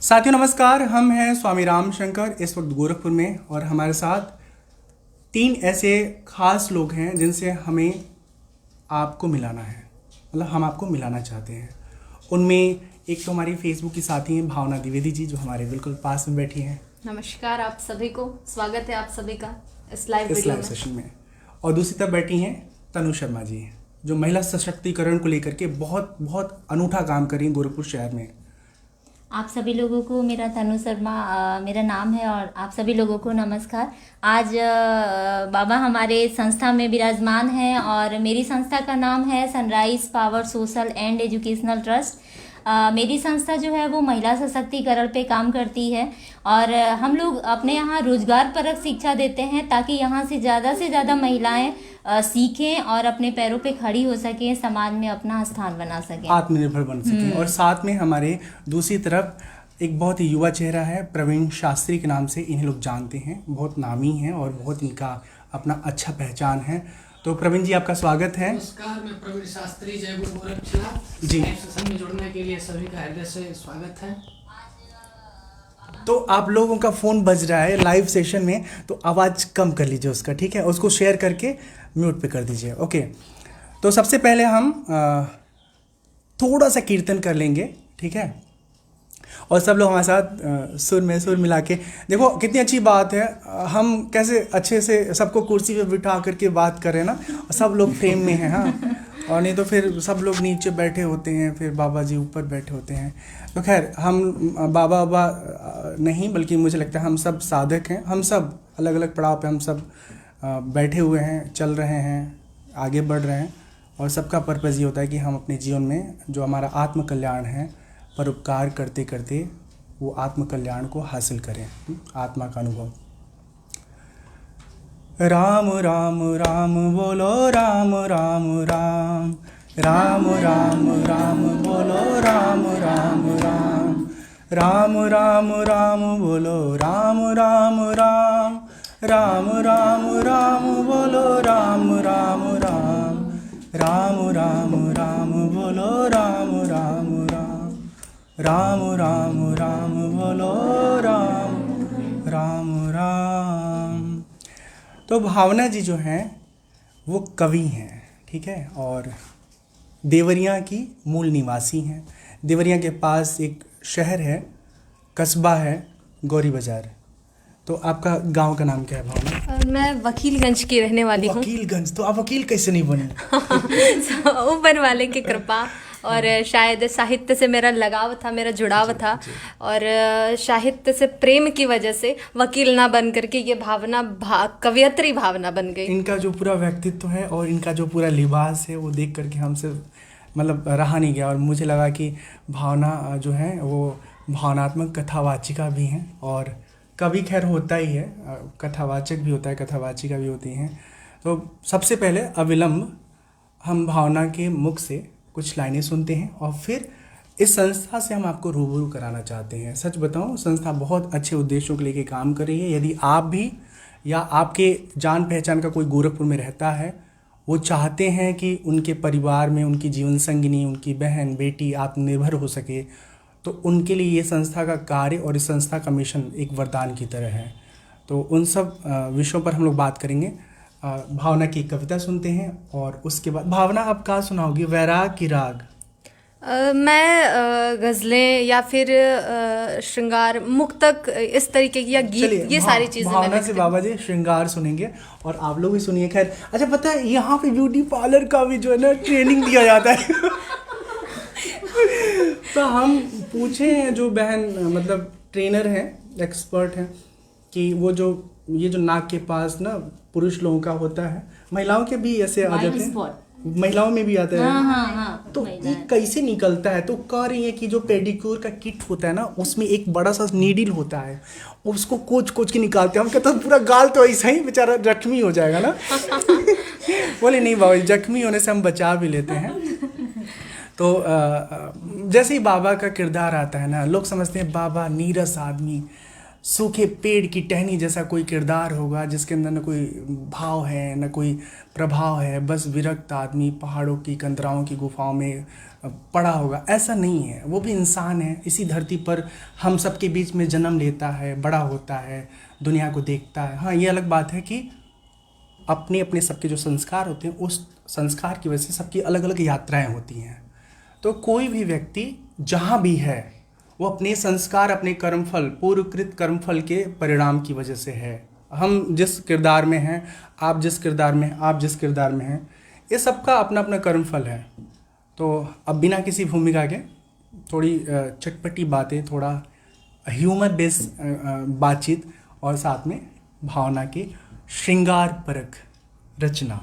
साथियों नमस्कार, हम हैं स्वामी राम शंकर इस वक्त गोरखपुर में और हमारे साथ तीन ऐसे खास लोग हैं जिनसे हमें आपको मिलाना है, मतलब हम आपको मिलाना चाहते हैं। उनमें एक तो हमारी फेसबुक की साथी हैं भावना द्विवेदी जी, जो हमारे बिल्कुल पास में बैठी हैं। नमस्कार आप सभी को, स्वागत है आप सभी का इस लाइव सेशन में। और दूसरी तरफ बैठी हैं तनु शर्मा जी, जो महिला सशक्तिकरण को लेकर के बहुत बहुत अनूठा काम कर रही हैं गोरखपुर शहर में। आप सभी लोगों को, मेरा तनु शर्मा मेरा नाम है और आप सभी लोगों को नमस्कार। आज बाबा हमारे संस्था में विराजमान हैं और मेरी संस्था का नाम है sunrise power social and educational trust. मेरी संस्था जो है वो महिला सशक्तिकरण पे काम करती है और हम लोग अपने यहाँ रोजगार परक शिक्षा देते हैं ताकि यहाँ से ज़्यादा महिलाएं सीखें और अपने पैरों पे खड़ी हो सकें, समाज में अपना स्थान बना सकें, आत्मनिर्भर बन सकें। और साथ में हमारे दूसरी तरफ एक बहुत ही युवा चेहरा है, प्रवीण शास्त्री के नाम से इन्हें लोग जानते हैं, बहुत नामी हैं और बहुत इनका अपना अच्छा पहचान है। तो प्रवीण जी आपका स्वागत है। नमस्कार, मैं प्रवीण शास्त्री, जय गुरु गोरखनाथ जी। सेशन में जुड़ने के लिए सभी का हृदय से स्वागत है। तो आप लोगों का फ़ोन बज रहा है लाइव सेशन में, तो आवाज़ कम कर लीजिए उसका, ठीक है? उसको शेयर करके म्यूट पे कर दीजिए। ओके, तो सबसे पहले हम थोड़ा सा कीर्तन कर लेंगे, ठीक है? और सब लोग हमारे साथ सुर में सुर मिला के, देखो कितनी अच्छी बात है। हम कैसे अच्छे से सबको कुर्सी पे बिठा करके बात करें ना, सब लोग फ्रेम में हैं, हाँ, और नहीं तो फिर सब लोग नीचे बैठे होते हैं, फिर बाबा जी ऊपर बैठे होते हैं। तो खैर हम बाबा नहीं, बल्कि मुझे लगता है हम सब साधक हैं, हम सब अलग अलग पड़ाव पे हम सब बैठे हुए हैं, चल रहे हैं, आगे बढ़ रहे हैं। और सबका पर्पज़ ये होता है कि हम अपने जीवन में जो हमारा आत्म कल्याण है, परोपकार करते करते वो आत्म कल्याण को हासिल करें, आत्मा का अनुभव। राम राम राम बोलो, राम राम राम, राम राम राम बोलो, राम राम राम, राम राम राम बोलो, राम राम राम, राम राम राम बोलो, राम राम राम, राम राम राम बोलो, राम राम राम, राम राम राम बोलो, राम राम राम। तो भावना जी जो हैं वो कवि हैं, ठीक है, और देवरिया की मूल निवासी हैं। देवरिया के पास एक शहर है, कस्बा है गौरी बाजार। तो आपका गांव का नाम क्या है भावना? मैं वकीलगंज की रहने वाली हूँ। वकीलगंज? तो आप वकील कैसे नहीं बने? ऊपर वाले की कृपा और शायद साहित्य से मेरा लगाव था, मेरा जुड़ाव था, और साहित्य से प्रेम की वजह से वकील ना बन करके ये भावना कवयत्री भावना बन गई। इनका जो पूरा व्यक्तित्व है और इनका जो पूरा लिबास है वो देख करके हमसे मतलब रहा नहीं गया, और मुझे लगा कि भावना जो है वो भावनात्मक कथावाचिका भी हैं, और कभी खैर होता ही है, कथावाचक भी होता है, कथावाचिका भी होती हैं। तो सबसे पहले अविलंब हम भावना के मुख से कुछ लाइनें सुनते हैं और फिर इस संस्था से हम आपको रूबरू कराना चाहते हैं। सच बताऊं, संस्था बहुत अच्छे उद्देश्यों को लेकर काम कर रही है। यदि आप भी या आपके जान पहचान का कोई गोरखपुर में रहता है, वो चाहते हैं कि उनके परिवार में उनकी जीवन संगिनी, उनकी बहन बेटी आत्मनिर्भर हो सके, तो उनके लिए ये संस्था का कार्य और इस संस्था का मिशन एक वरदान की तरह है। तो उन सब विषयों पर हम लोग बात करेंगे। भावना की कविता सुनते हैं और उसके बाद भावना आप क्या सुनाओगी? वैराग की राग? मैं गज़लें या फिर श्रृंगार मुक्तक इस तरीके की या गीत, ये सारी चीज़ें भावना से बाबा जी श्रृंगार सुनेंगे और आप लोग भी सुनिए। खैर अच्छा, पता है यहाँ पे ब्यूटी पार्लर का भी जो है ना ट्रेनिंग दिया जाता है। तो हम पूछे हैं जो बहन मतलब ट्रेनर हैं, एक्सपर्ट हैं, कि वो जो ये जो नाक के पास ना पुरुष लोगों का होता है, महिलाओं के भी ऐसे आ जाते हैं, महिलाओं में भी आता है। हाँ, तो ये कैसे निकलता है? तो कह रही है कि जो पेडिक्योर का किट होता है ना, उसमें एक बड़ा सा नीडल होता है, उसको कोच के निकालते हैं। हम कहते हैं पूरा गाल तो ऐसा ही बेचारा जख्मी हो जाएगा ना। बोले नहीं बाबा, जख्मी होने से हम बचा भी लेते हैं। तो जैसे ही बाबा का किरदार आता है ना, लोग समझते हैं बाबा नीरस आदमी, सूखे पेड़ की टहनी जैसा कोई किरदार होगा जिसके अंदर न कोई भाव है न कोई प्रभाव है, बस विरक्त आदमी पहाड़ों की कंदराओं की गुफाओं में पड़ा होगा। ऐसा नहीं है, वो भी इंसान है, इसी धरती पर हम सबके बीच में जन्म लेता है, बड़ा होता है, दुनिया को देखता है। हाँ, ये अलग बात है कि अपने अपने सबके जो संस्कार होते हैं उस संस्कार की वजह से सबकी अलग अलग यात्राएं होती हैं। तो कोई भी व्यक्ति जहाँ भी है वो अपने संस्कार, अपने कर्मफल, पूर्वकृत कर्मफल के परिणाम की वजह से है। हम जिस किरदार में हैं, आप जिस किरदार में हैं, आप जिस किरदार में हैं, ये सबका अपना अपना कर्मफल है। तो अब बिना किसी भूमिका के थोड़ी चटपटी बातें, थोड़ा ह्यूमर बेस बातचीत और साथ में भावना की श्रृंगार परक रचना।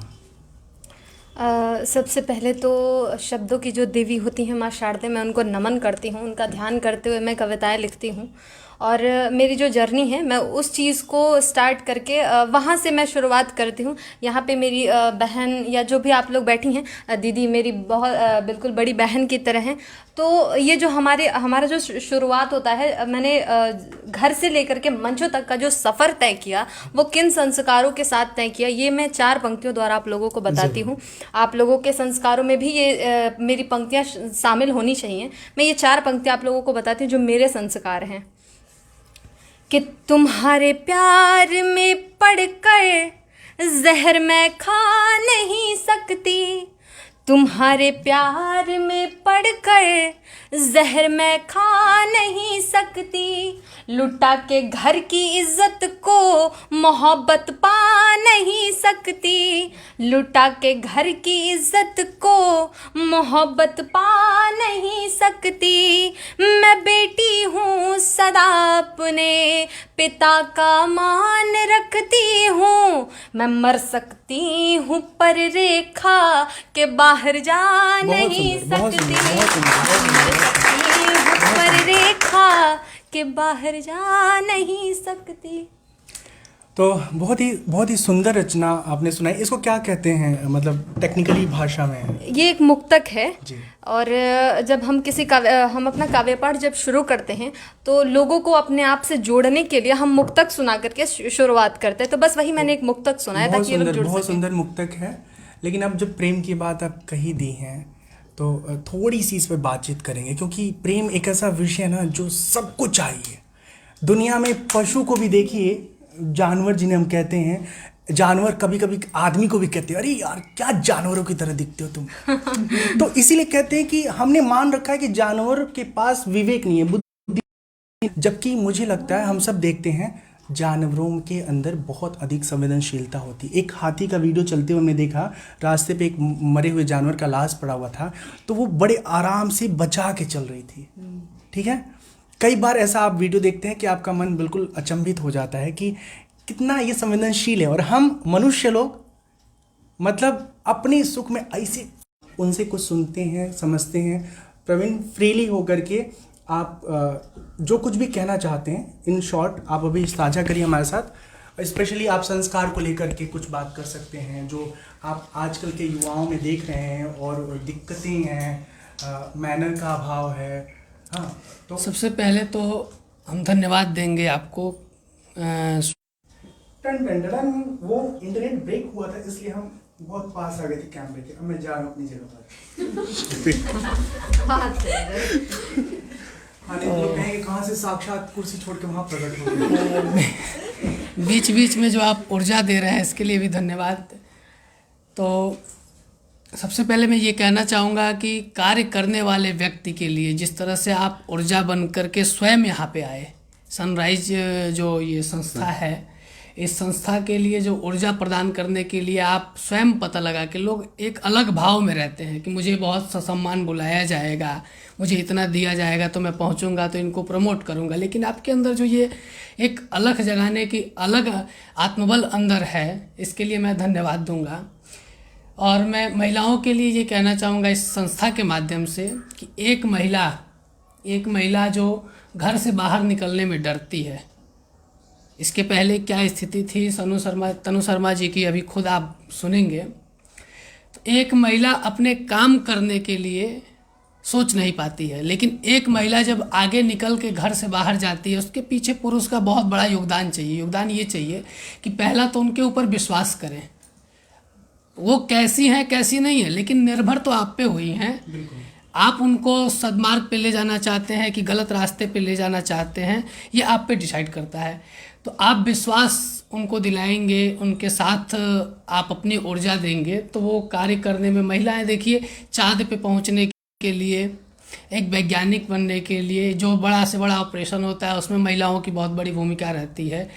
सबसे पहले तो शब्दों की जो देवी होती हैं माँ शारदे, मैं उनको नमन करती हूँ। उनका ध्यान करते हुए मैं कविताएं लिखती हूँ और मेरी जो जर्नी है मैं उस चीज़ को स्टार्ट करके वहाँ से मैं शुरुआत करती हूँ। यहाँ पे मेरी बहन या जो भी आप लोग बैठी हैं, दीदी मेरी बहुत बिल्कुल बड़ी बहन की तरह हैं। तो ये जो हमारा जो शुरुआत होता है, मैंने घर से लेकर के मंचों तक का जो सफ़र तय किया वो किन संस्कारों के साथ तय किया, ये मैं 4 पंक्तियों द्वारा आप लोगों को बताती हूँ। आप लोगों के संस्कारों में भी ये मेरी पंक्तियाँ शामिल होनी चाहिए। मैं ये 4 पंक्तियाँ आप लोगों को बताती हूँ जो मेरे संस्कार हैं। कि तुम्हारे प्यार में पड़कर जहर मैं खा नहीं सकती, तुम्हारे प्यार में पड़कर जहर मैं खा नहीं सकती, लुटा के घर की इज्जत को मोहब्बत पा नहीं सकती, लुटा के घर की इज्जत को मोहब्बत पा नहीं सकती, मैं बेटी हूँ सदा अपने पिता का मान रखती हूँ, मैं मर सकती हूँ पर रेखा के बाहर जा नहीं सकती, मर सकती हूँ पर रेखा के बाहर जा नहीं सकती। तो बहुत ही सुंदर रचना आपने सुनाई। इसको क्या कहते हैं, मतलब टेक्निकली भाषा में? ये एक मुक्तक है जी। और जब हम हम अपना काव्य पाठ जब शुरू करते हैं तो लोगों को अपने आप से जोड़ने के लिए हम मुक्तक सुना करके शुरुआत करते हैं। तो बस वही मैंने एक मुक्तक सुनाया ताकि ये लोग जुड़ बहुत सकें। सुंदर मुक्तक है। लेकिन अब जब प्रेम की बात आप कही दी हैं तो थोड़ी सी इस पर बातचीत करेंगे, क्योंकि प्रेम एक ऐसा विषय है ना जो सबको चाहिए। दुनिया में पशु को भी देखिए, जानवर जिन्हें हम कहते हैं, जानवर कभी कभी आदमी को भी कहते हैं अरे यार क्या जानवरों की तरह दिखते हो तुम। तो इसीलिए कहते हैं कि हमने मान रखा है कि जानवर के पास विवेक नहीं है, बुद्धि। जबकि मुझे लगता है हम सब देखते हैं जानवरों के अंदर बहुत अधिक संवेदनशीलता होती है। एक हाथी का वीडियो चलते हुए हमने देखा, रास्ते पे एक मरे हुए जानवर का लाश पड़ा हुआ था तो वो बड़े आराम से बचा के चल रही थी। ठीक है, कई बार ऐसा आप वीडियो देखते हैं कि आपका मन बिल्कुल अचंभित हो जाता है कि कितना ये संवेदनशील है। और हम मनुष्य लोग मतलब अपने सुख में ऐसे उनसे कुछ सुनते हैं, समझते हैं। प्रवीण, फ्रीली होकर के आप जो कुछ भी कहना चाहते हैं इन शॉर्ट आप अभी साझा करिए हमारे साथ। स्पेशली आप संस्कार को लेकर के कुछ बात कर सकते हैं जो आप आजकल के युवाओं में देख रहे हैं और दिक्कतें हैं, मैनर का अभाव है। हाँ, तो सबसे पहले तो हम धन्यवाद देंगे आपको। वो इंटरनेट ब्रेक हुआ था इसलिए हम बहुत पास आ गए थे कैमरे के। अब मैं जा रहा हूँ अपनी जगह पर। हाँ, नहीं तो कहेंगे कहाँ से साक्षात कुर्सी छोड़ के वहाँ प्रकट हो गए। बीच बीच में जो आप ऊर्जा दे रहे हैं इसके लिए भी धन्यवाद। तो सबसे पहले मैं ये कहना चाहूँगा कि कार्य करने वाले व्यक्ति के लिए जिस तरह से आप ऊर्जा बन करके स्वयं यहाँ पे आए, सनराइज जो ये संस्था है, इस संस्था के लिए जो ऊर्जा प्रदान करने के लिए आप स्वयं पता लगा कि लोग एक अलग भाव में रहते हैं कि मुझे बहुत ससम्मान बुलाया जाएगा, मुझे इतना दिया जाएगा तो मैं पहुंचूंगा तो इनको प्रमोट करूंगा। लेकिन आपके अंदर जो ये एक अलग जगाने की अलग आत्मबल अंदर है, इसके लिए मैं धन्यवाद दूंगा। और मैं महिलाओं के लिए ये कहना चाहूँगा इस संस्था के माध्यम से कि एक महिला जो घर से बाहर निकलने में डरती है, इसके पहले क्या स्थिति थी तनु शर्मा जी की अभी खुद आप सुनेंगे। तो एक महिला अपने काम करने के लिए सोच नहीं पाती है। लेकिन एक महिला जब आगे निकल के घर से बाहर जाती है, उसके पीछे पुरुष का बहुत बड़ा योगदान चाहिए। योगदान ये चाहिए कि पहला तो उनके ऊपर विश्वास करें, वो कैसी हैं कैसी नहीं है, लेकिन निर्भर तो आप पे हुई हैं। आप उनको सद्मार्ग पे ले जाना चाहते हैं कि गलत रास्ते पे ले जाना चाहते हैं, ये आप पे डिसाइड करता है। तो आप विश्वास उनको दिलाएंगे, उनके साथ आप अपनी ऊर्जा देंगे, तो वो कार्य करने में, महिलाएं देखिए चाँद पे पहुंचने के लिए, एक वैज्ञानिक बनने के लिए जो बड़ा से बड़ा ऑपरेशन होता है उसमें महिलाओं की बहुत बड़ी भूमिका रहती है।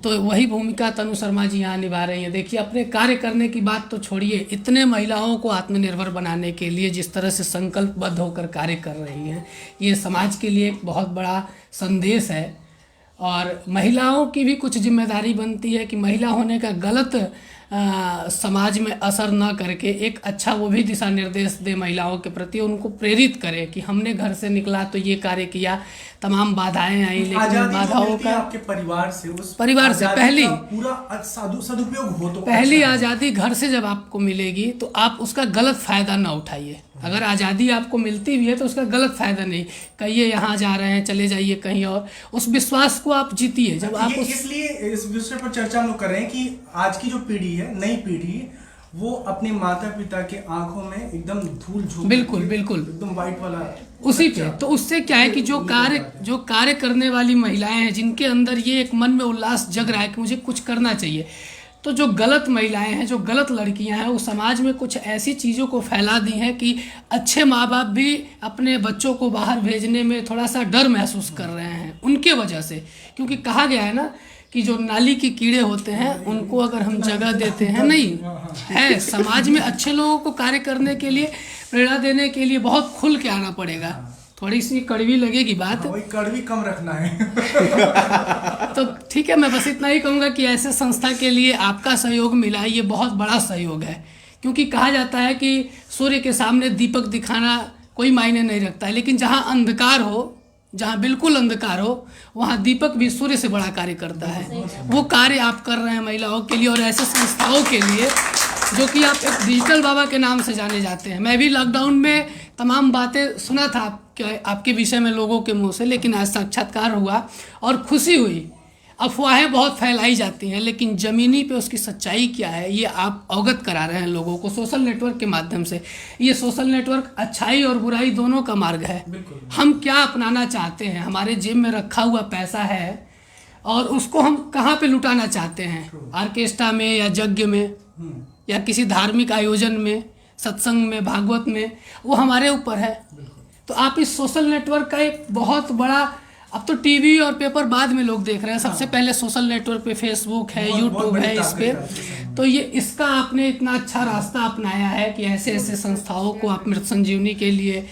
तो वही भूमिका तनु शर्मा जी यहाँ निभा रही हैं। देखिए अपने कार्य करने की बात तो छोड़िए, इतने महिलाओं को आत्मनिर्भर बनाने के लिए जिस तरह से संकल्पबद्ध होकर कार्य कर रही हैं, ये समाज के लिए एक बहुत बड़ा संदेश है। और महिलाओं की भी कुछ जिम्मेदारी बनती है कि महिला होने का गलत समाज में असर न करके एक अच्छा वो भी दिशा निर्देश दे महिलाओं के प्रति, उनको प्रेरित करे कि हमने घर से निकला तो ये कार्य किया, तमाम बाधाएं आई, लेकिन बाधाओं का आपके परिवार से, उस परिवार से पहली पूरा सदुपयोग हो तो पहली आज़ादी घर से जब आपको मिलेगी तो आप उसका गलत फ़ायदा ना उठाइए। अगर आज़ादी आपको मिलती भी है तो उसका गलत फ़ायदा नहीं, कहिए यहाँ जा रहे हैं चले जाइए कहीं और, उस विश्वास को आप जीतिए। जब आप इसलिए इस विषय पर चर्चा हम लोग कर रहे हैं कि आज की जो पीढ़ी है, नई पीढ़ी, वो अपने माता पिता के आंखों में एकदम धूल झोंक, बिल्कुल बिल्कुल एकदम व्हाइट वाला उसी पे। तो उससे क्या है कि जो कार्य करने वाली महिलाएं हैं, जिनके अंदर ये एक मन में उल्लास जग रहा है कि मुझे कुछ करना चाहिए, तो जो गलत महिलाएं हैं, जो गलत लड़कियां हैं, वो समाज में कुछ ऐसी चीज़ों को फैला दी हैं कि अच्छे माँ बाप भी अपने बच्चों को बाहर भेजने में थोड़ा सा डर महसूस कर रहे हैं उनके वजह से। क्योंकि कहा गया है ना कि जो नाली के कीड़े होते हैं उनको अगर हम जगह देते हैं, नहीं है, समाज में अच्छे लोगों को कार्य करने के लिए, प्रेरणा देने के लिए बहुत खुल के आना पड़ेगा। थोड़ी सी कड़वी लगेगी बात, वही कड़वी कम रखना है। तो ठीक है, मैं बस इतना ही कहूँगा कि ऐसे संस्था के लिए आपका सहयोग मिला, ये बहुत बड़ा सहयोग है। क्योंकि कहा जाता है कि सूर्य के सामने दीपक दिखाना कोई मायने नहीं रखता है, लेकिन जहाँ अंधकार हो, जहाँ बिल्कुल अंधकार हो, वहाँ दीपक भी सूर्य से बड़ा कार्य करता है। वो कार्य आप कर रहे हैं महिलाओं के लिए और ऐसे संस्थाओं के लिए जो कि आप एक डिजिटल बाबा के नाम से जाने जाते हैं। मैं भी लॉकडाउन में तमाम बातें सुना था आपके विषय में लोगों के मुंह से, लेकिन आज साक्षात्कार हुआ और खुशी हुई। अफवाहें बहुत फैलाई जाती हैं, लेकिन ज़मीनी पे उसकी सच्चाई क्या है ये आप अवगत करा रहे हैं लोगों को सोशल नेटवर्क के माध्यम से। ये सोशल नेटवर्क अच्छाई और बुराई दोनों का मार्ग है। हम क्या अपनाना चाहते हैं, हमारे जेब में रखा हुआ पैसा है और उसको हम कहाँ पे लुटाना चाहते हैं, ऑर्केस्ट्रा में या यज्ञ में या किसी धार्मिक आयोजन में, सत्संग में, भागवत में, वो हमारे ऊपर है। तो आप इस सोशल नेटवर्क का एक बहुत बड़ा, अब तो टीवी और पेपर बाद में लोग देख रहे हैं, सबसे पहले सोशल नेटवर्क पे फेसबुक है, यूट्यूब है, इस पे तो ये इसका आपने इतना अच्छा रास्ता अपनाया है कि ऐसे ऐसे संस्थाओं को आप मृत संजीवनी के लिए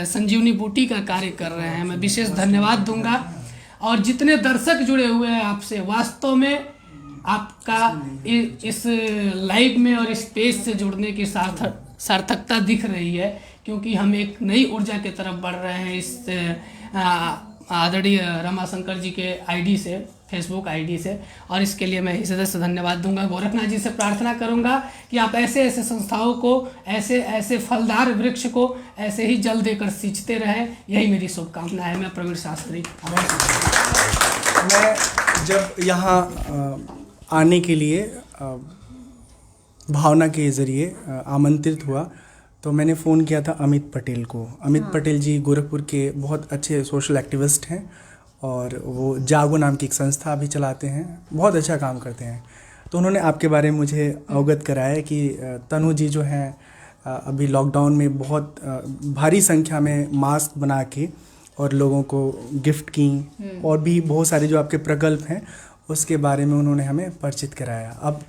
संजीवनी बूटी का कार्य कर रहे हैं। मैं विशेष धन्यवाद दूंगा। और जितने दर्शक जुड़े हुए हैं आपसे, वास्तव में आपका इस लाइव में और इस पेज से जुड़ने की सार्थकता दिख रही है, क्योंकि हम एक नई ऊर्जा की तरफ बढ़ रहे हैं इस आदरणीय रमाशंकर जी के आईडी से, फेसबुक आईडी से। और इसके लिए मैं हृदय से धन्यवाद दूंगा। गोरखनाथ जी से प्रार्थना करूंगा कि आप ऐसे ऐसे संस्थाओं को, ऐसे ऐसे फलदार वृक्ष को ऐसे ही जल देकर सींचते रहें, यही मेरी शुभकामना है। मैं प्रवीण शास्त्री। मैं जब यहाँ आने के लिए भावना के ज़रिए आमंत्रित हुआ तो मैंने फ़ोन किया था अमित पटेल को। अमित पटेल जी गोरखपुर के बहुत अच्छे सोशल एक्टिविस्ट हैं और वो जागो नाम की एक संस्था भी चलाते हैं, बहुत अच्छा काम करते हैं। तो उन्होंने आपके बारे में मुझे अवगत कराया कि तनु जी जो हैं अभी लॉकडाउन में बहुत भारी संख्या में मास्क बना के और लोगों को गिफ्ट की, और भी बहुत सारे जो आपके प्रकल्प हैं उसके बारे में उन्होंने हमें परिचित कराया। अब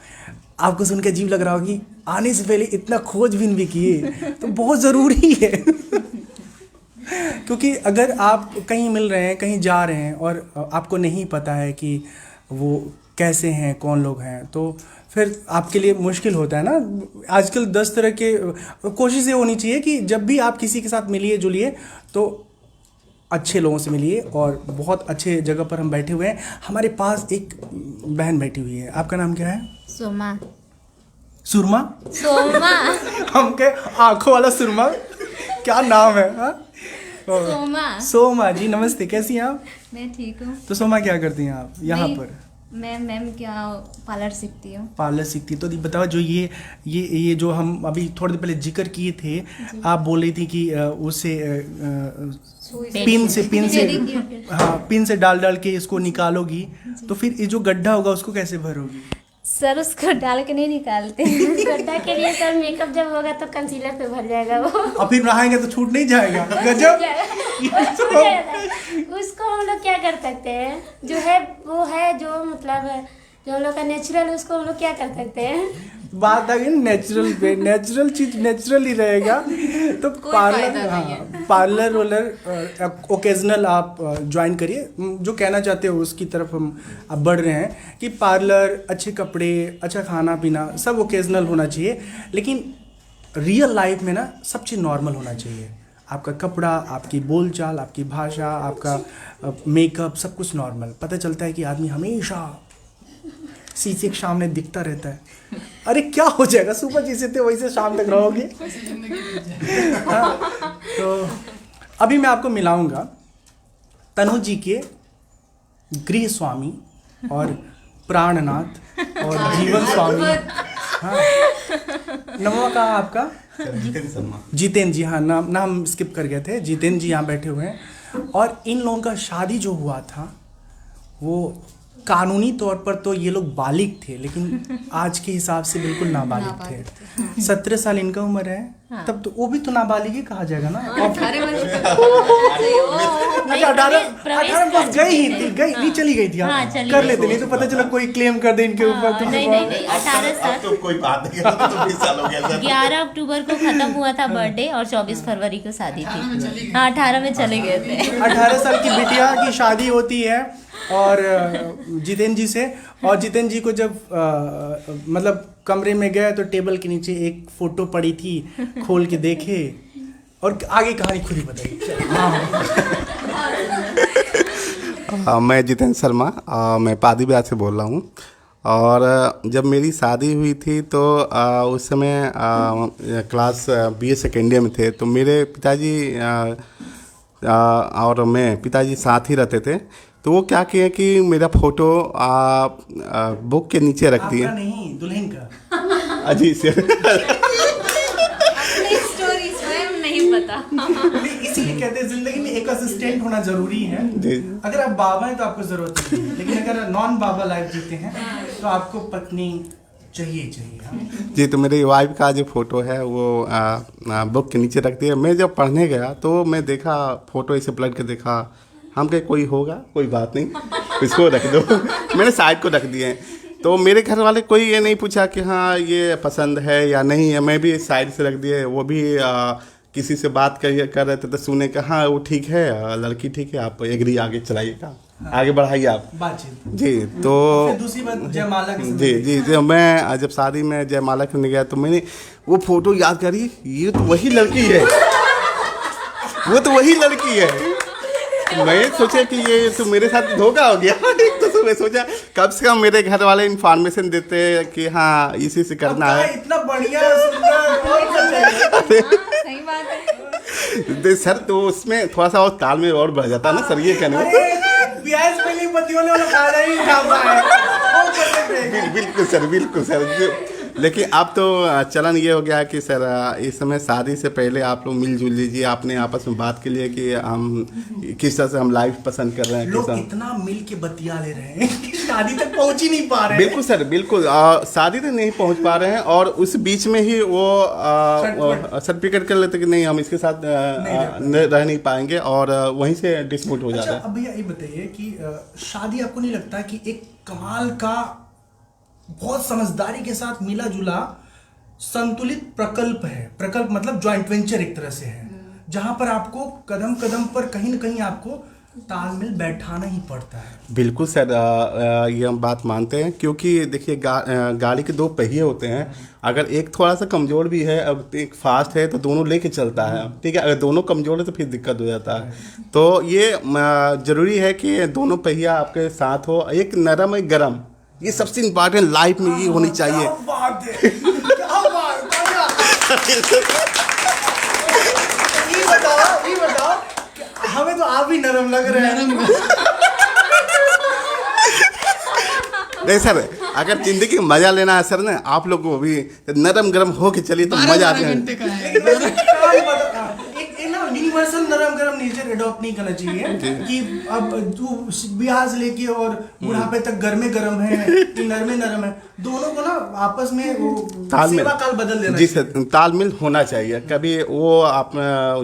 आपको सुन के अजीब लग रहा होगा कि आने से पहले इतना खोजबीन भी किए, तो बहुत ज़रूरी है। क्योंकि अगर आप कहीं मिल रहे हैं, कहीं जा रहे हैं और आपको नहीं पता है कि वो कैसे हैं, कौन लोग हैं, तो फिर आपके लिए मुश्किल होता है ना। आजकल 10 तरह के कोशिश ये होनी चाहिए कि जब भी आप किसी के साथ मिलिए जुलिए तो अच्छे लोगों से मिलिए। और बहुत अच्छे जगह पर हम बैठे हुए हैं। हमारे पास एक बहन बैठी हुई है, आपका नाम क्या है? सोमा। सुरमा? सोमा। हम के आंखों वाला सुरमा। क्या नाम है? हाँ? सोमा। सोमा जी नमस्ते, कैसी हैं आप? मैं ठीक हूँ। तो सोमा क्या करती हैं आप यहाँ पर? मैं मैम क्या पार्लर सीखती हूँ। पार्लर सीखती। तो बताओ जो ये जो हम अभी थोड़ी देर पहले जिक्र किए थे, आप बोल रही थी कि उसे पिन से हाँ पिन से डाल के इसको निकालोगी, तो फिर ये जो गड्ढा होगा उसको कैसे भरोगी? सर उसको डाल के नहीं निकालते। गड्ढा के लिए सर मेकअप जब होगा तो कंसीलर पे भर जाएगा वो। और फिर नहाएंगे तो छूट नहीं जाएगा? गजब। उसको हम लोग क्या कर सकते हैं, जो है वो है, जो मतलब जो हम लोग का नेचुरल, उसको हम लोग क्या कर सकते हैं। बात आ गई नेचुरल पे, नेचुरल चीज नेचुरल ही रहेगा। तो पार्लर, हाँ पार्लर रोलर ओकेजनल आप ज्वाइन करिए। जो कहना चाहते हो उसकी तरफ हम अब बढ़ रहे हैं कि पार्लर, अच्छे कपड़े, अच्छा खाना पीना सब ओकेजनल होना चाहिए, लेकिन रियल लाइफ में ना सब चीज़ नॉर्मल होना चाहिए। आपका कपड़ा, आपकी बोलचाल, आपकी भाषा, आपका मेकअप, सब कुछ नॉर्मल। पता चलता है कि आदमी हमेशा शीशे के सामने दिखता रहता है। अरे क्या हो जाएगा, सुबह जैसे थे वैसे शाम तक रहोगे। हाँ, तो अभी मैं आपको मिलाऊंगा तनु जी के गृह स्वामी और प्राणनाथ और जीवन स्वामी। हाँ, नमो का आपका जितेंद्र जी। हाँ नाम स्किप कर गए थे। जितेंद्र जी यहाँ बैठे हुए हैं और इन लोगों का शादी जो हुआ था वो कानूनी तौर पर तो ये लोग बालिग थे, लेकिन आज के हिसाब से बिल्कुल नाबालिग थे। 17 साल इनका उम्र है। हाँ। तब तो वो भी तो नाबालिग ही कहा जाएगा ना। 18 वर्ष अच्छा 18 बस गई ही थी, नहीं चली गई थी। हाँ, कर लेते, नहीं तो पता चला कोई क्लेम कर दे इनके ऊपर। नहीं 18 साल तो कोई बात नहीं, तो 20 साल हो गया। 11 अक्टूबर को खत्म हुआ था बर्थडे और 24 फरवरी को शादी थी। हाँ 18 में चले गए थे। 18 साल की बिटिया की शादी होती है और जितेंद्र जी से। और जितेंद्र जी को जब मतलब कमरे में गए तो टेबल के नीचे एक फोटो पड़ी थी, खोल के देखे और आगे कहानी खुद ही बताइए। मैं जितेंद्र शर्मा, मैं पादी बिहार से बोल रहा हूँ। और जब मेरी शादी हुई थी तो उस समय क्लास BA सेकेंड ईयर में थे। तो मेरे पिताजी और मैं, पिताजी साथ ही रहते थे। तो वो क्या किए कि मेरा फोटो बुक के नीचे रख दिए। नहीं, दुल्हन का। अजी से स्टोरी स्वयं नहीं पता। इसीलिए कहते हैं जिंदगी में एक असिस्टेंट होना जरूरी है। अगर आप बाबा हैं तो आपको जरूरत नहीं है, लेकिन अगर नॉन बाबा लाइफ जीते हैं तो आपको पत्नी चाहिए। हाँ। जी, तो मेरी वाइफ का जो फोटो है वो बुक के नीचे रख दिया। मैं जब पढ़ने गया तो मैं देखा फोटो, ऐसे पलट के देखा, हम कहे कोई होगा, कोई बात नहीं, इसको रख दो। मैंने साइड को रख दिए। तो मेरे घर वाले कोई ये नहीं पूछा कि हाँ ये पसंद है या नहीं है, मैं भी साइड से रख दिए। वो भी किसी से बात कर रहे थे तो सुने कि हाँ वो ठीक है, लड़की ठीक है, आप एग्री आगे चलाइएगा। हाँ। आगे बढ़ाइए आप बातचीत। जी। तो दूसरी बात जयमाला की। जी, मैं जब शादी में जयमाला करने गया तो मैंने वो फोटो याद करी, ये तो वही लड़की है, वो तो वही लड़की है। मैं सोचा कि ये तो मेरे साथ धोखा हो गया। तो मैं सोचा कम से कम मेरे घर वाले इन्फॉर्मेशन देते कि हाँ इसी से करना है। इतना बढ़िया सही बात है सर, तो उसमें थोड़ा सा और तालमेल और बढ़ जाता ना सर, ये कहने प्याज पहले पतियों ने खाना ही खा पाए। बिल्कुल सर। लेकिन अब तो चलन ये हो गया कि सर इस समय शादी से पहले आप लोग मिलजुल लीजिए, आपने आपस में बात के लिए कि हम किस तरह से हम लाइफ पसंद कर रहे हैं। लोग इतना मिल के बतिया ले रहे हैं कि शादी तक पहुंच ही नहीं पा रहे हैं। बिल्कुल सर, बिल्कुल शादी तक नहीं पहुंच पा रहे हैं और उस बीच में ही वो सर्टिफिकेट कर लेते कि नहीं हम इसके साथ रह नहीं पाएंगे और वहीं से डिस्प्यूट हो जाता है। अब भैया ये बताइए कि शादी आपको नहीं लगता कि एक कमाल का बहुत समझदारी के साथ मिला जुला संतुलित प्रकल्प है? प्रकल्प मतलब जॉइंट वेंचर एक तरह से है, जहां पर आपको कदम कदम पर कहीं न कहीं आपको तालमेल बैठाना ही पड़ता है। बिल्कुल सर, ये हम बात मानते हैं क्योंकि देखिए गाड़ी के 2 पहिए होते हैं। अगर एक थोड़ा सा कमज़ोर भी है, अब एक फास्ट है तो दोनों लेके चलता है, ठीक है। अगर दोनों कमज़ोर है तो फिर दिक्कत हो जाता है। तो ये ज़रूरी है कि दोनों पहिया आपके साथ हो, एक नरम एक गरम, ये सबसे इम्पोर्टेंट लाइफ में ये होनी चाहिए। क्या बात है, क्या बात है। ये बताओ कि हमें तो आप ही नरम लग रहे हैं। नहीं सर, अगर जिंदगी में मजा लेना है सर ना, आप लोग को भी नरम गरम हो के चलिए तो मजा आता 12 है। घंटे का है। एक ना यूनिवर्सल नरम गरम नेचर एडॉप्ट नहीं करना चाहिए कि अब तू ब्याह से लेके और बुढ़ापे तक गर्मे गरम है कि नरमे नरम है। दोनों को ना आपस में वो तालमेल, सेवा काल बदल देना जी चाहिए। सर, तालमेल होना चाहिए। कभी वो आप